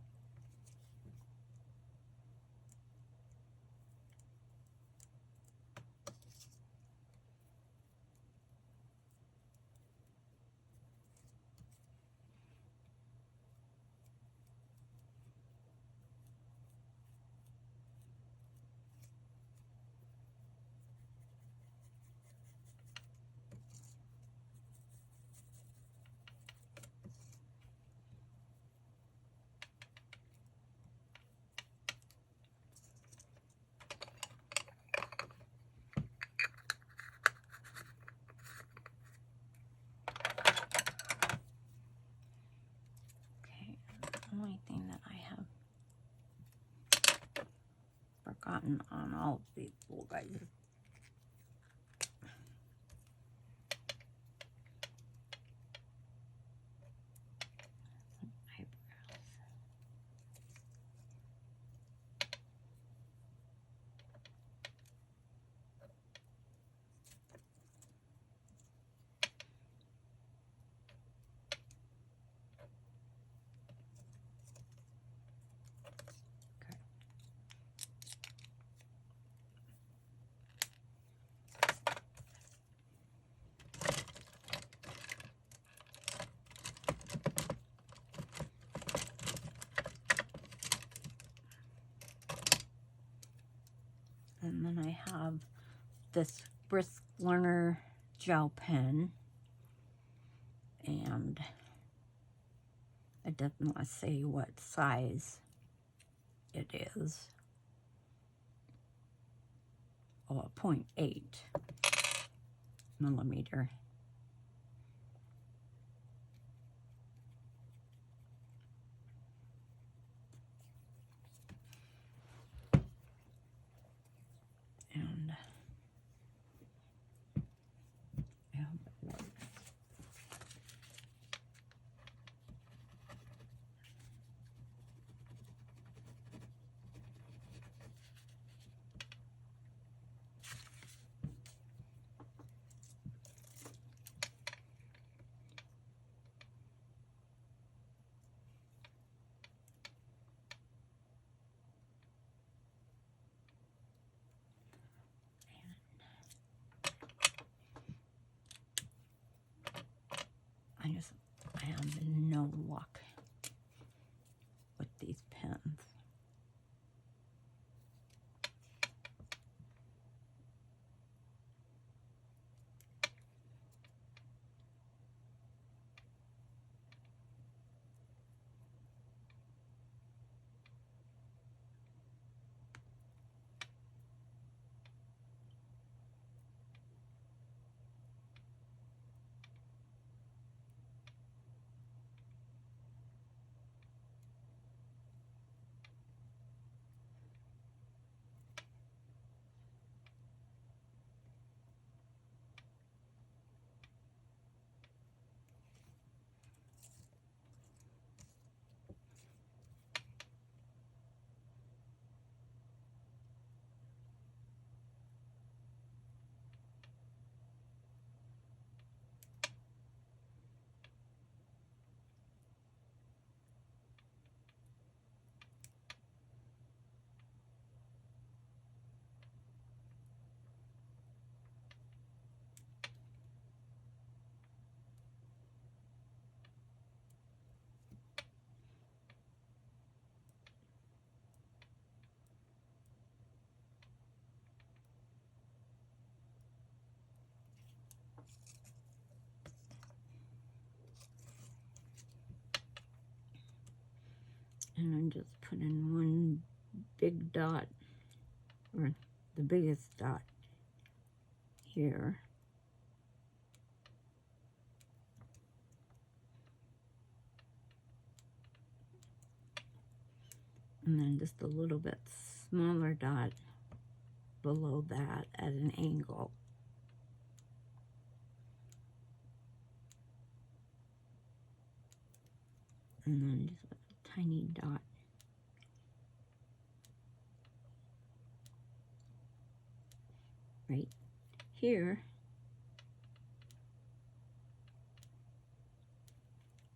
Only thing that I have forgotten on all of these little guys is eyebrows. this Brisk Learner gel pen, and it doesn't want to say what size it is. Oh, 0.8 millimeter. And I hope it works. I have no luck with these pens. And I'm just putting one big dot, or the biggest dot here. And then just a little bit smaller dot below that at an angle. And then just a tiny dot right here.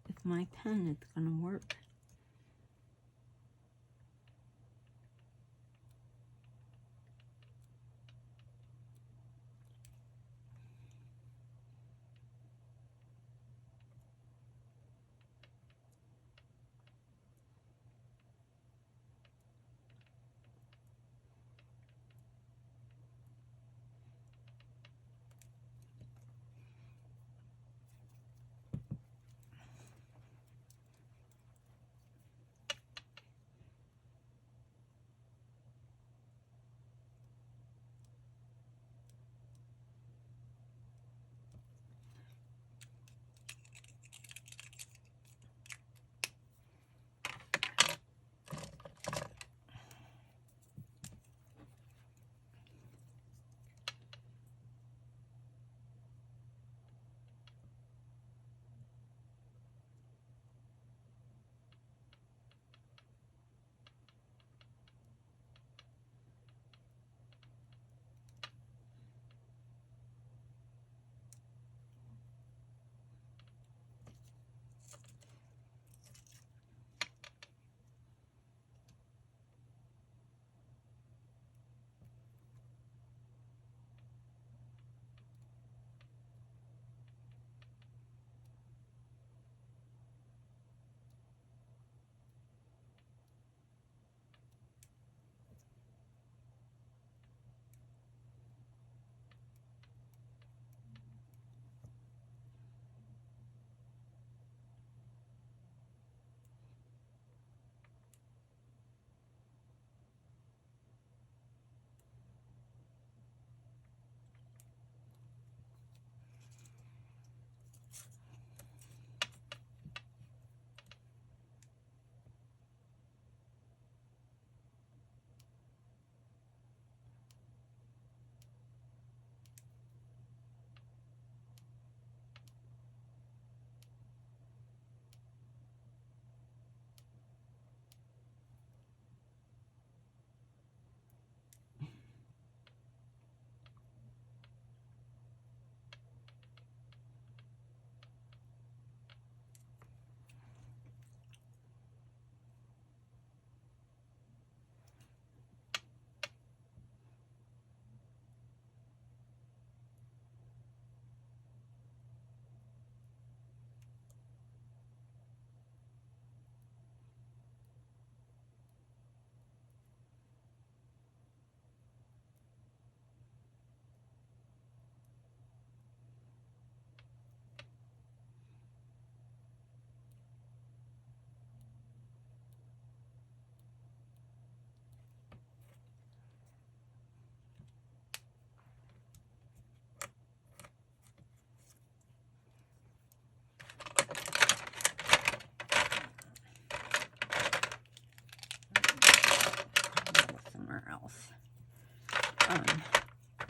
With my pen, it's going to work.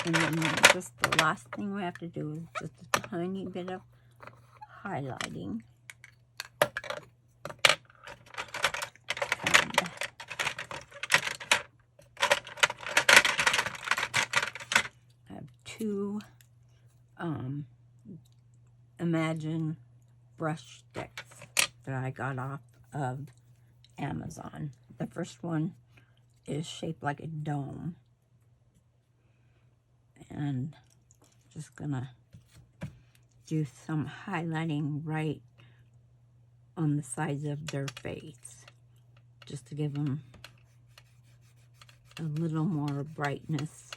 And then just the last thing we have to do is just a tiny bit of highlighting. And I have two Imagine brush sticks that I got off of Amazon. The first one is shaped like a dome. And just gonna do some highlighting right on the sides of their face, just to give them a little more brightness.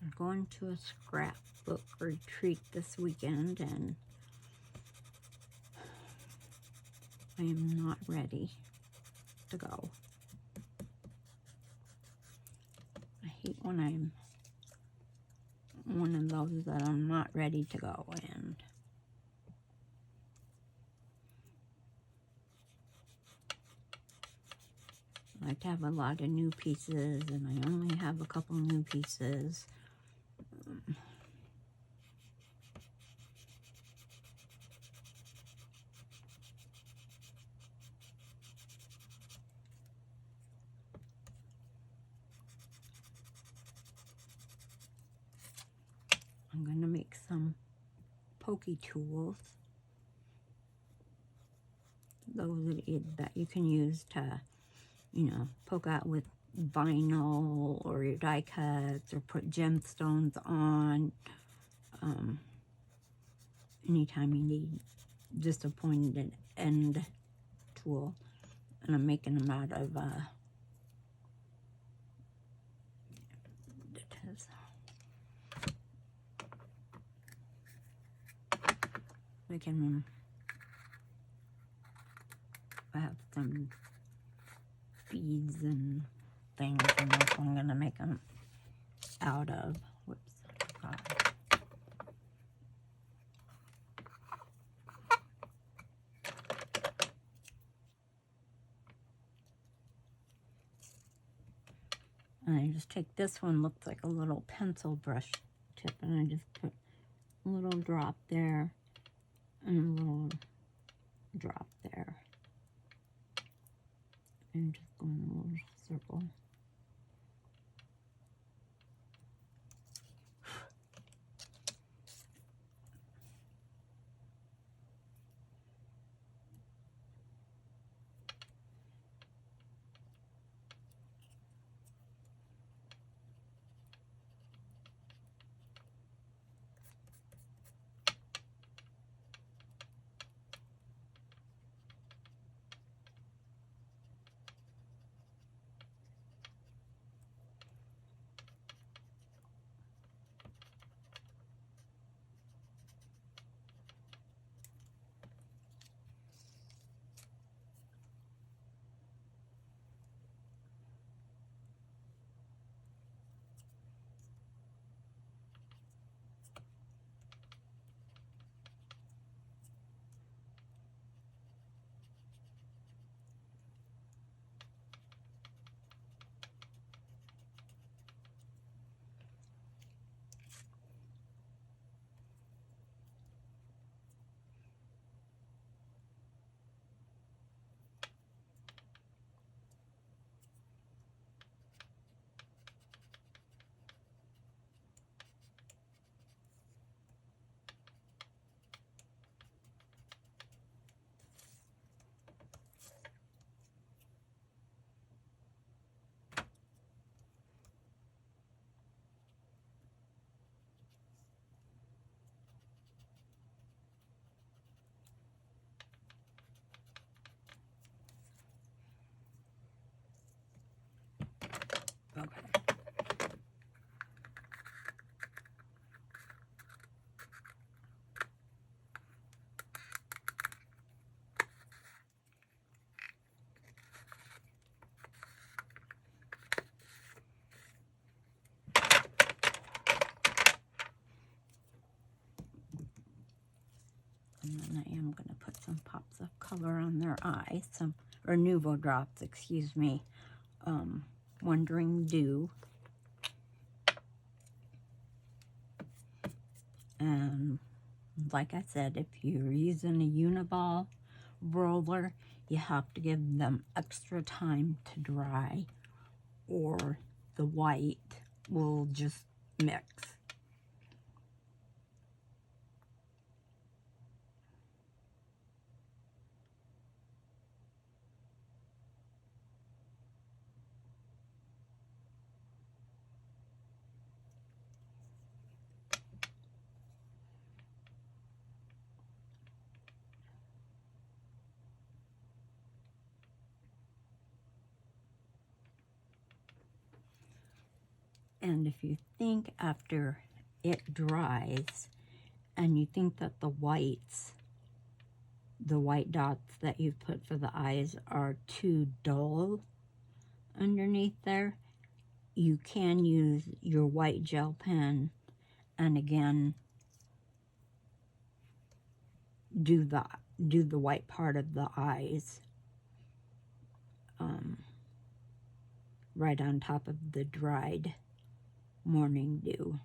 I'm going to a scrapbook retreat this weekend, and I am not ready to go. I hate when I'm one of those that I'm not ready to go, and I like to have a lot of new pieces, and I only have a couple new pieces. I'm going to make some pokey tools. Those that you can use to, you know, poke out with vinyl or your die cuts or put gemstones on. Anytime you need just a pointed end tool. And I'm making them out of making them. I have some beads and things, and that's what I'm gonna make them out of. Whoops. And I just take this one, looks like a little pencil brush tip, and I just put a little drop there and a little drop there. And just go in a little circle. Okay. And then I am going to put some pops of color on their eyes, or Nuvo drops, excuse me. Wandering Dew. And like I said, if you're using a Uniball roller, you have to give them extra time to dry, or the white will just mix. And if you think after it dries and you think that the white dots that you've put for the eyes are too dull underneath there, you can use your white gel pen and again do the white part of the eyes right on top of the dried Morning Dew.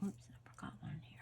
Oops, I forgot one here.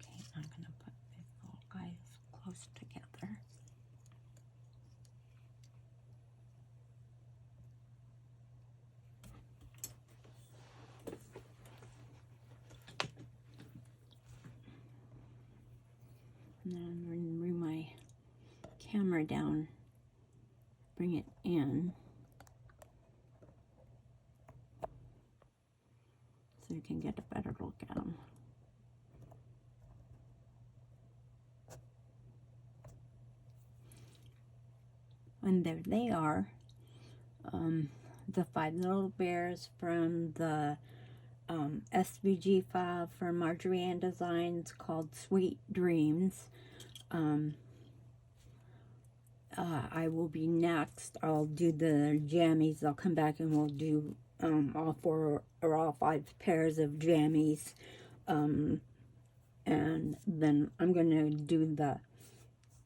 Okay, I'm going to put these little guys close together. And then I'm going to bring my camera down, bring it in, so you can get a better look at them. And there they are, the 5 little bears from the SVG file from Marjorie Ann Designs called Sweet Dreams. I will be next. I'll do the jammies. I'll come back and we'll do all 4 or all 5 pairs of jammies. And then I'm going to do the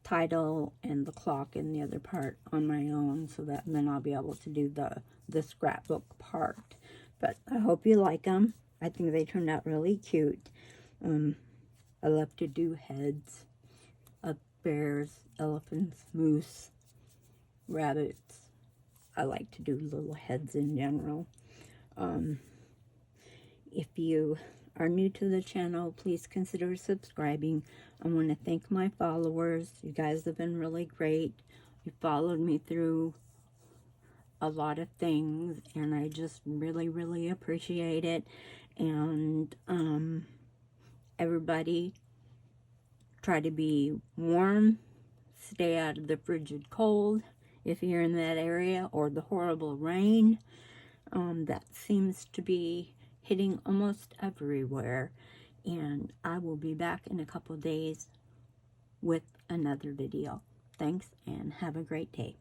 title and the clock and the other part on my own, so that then I'll be able to do the scrapbook part. But I hope you like them. I think they turned out really cute. I love to do heads of bears, elephants, moose, rabbits. I like to do little heads in general. If you are new to the channel, please consider subscribing. I want to thank my followers. You guys have been really great. You followed me through a lot of things, and I just really, really appreciate it. And everybody try to be warm, stay out of the frigid cold if you're in that area, or the horrible rain that seems to be hitting almost everywhere. And I will be back in a couple days with another video. Thanks, and have a great day.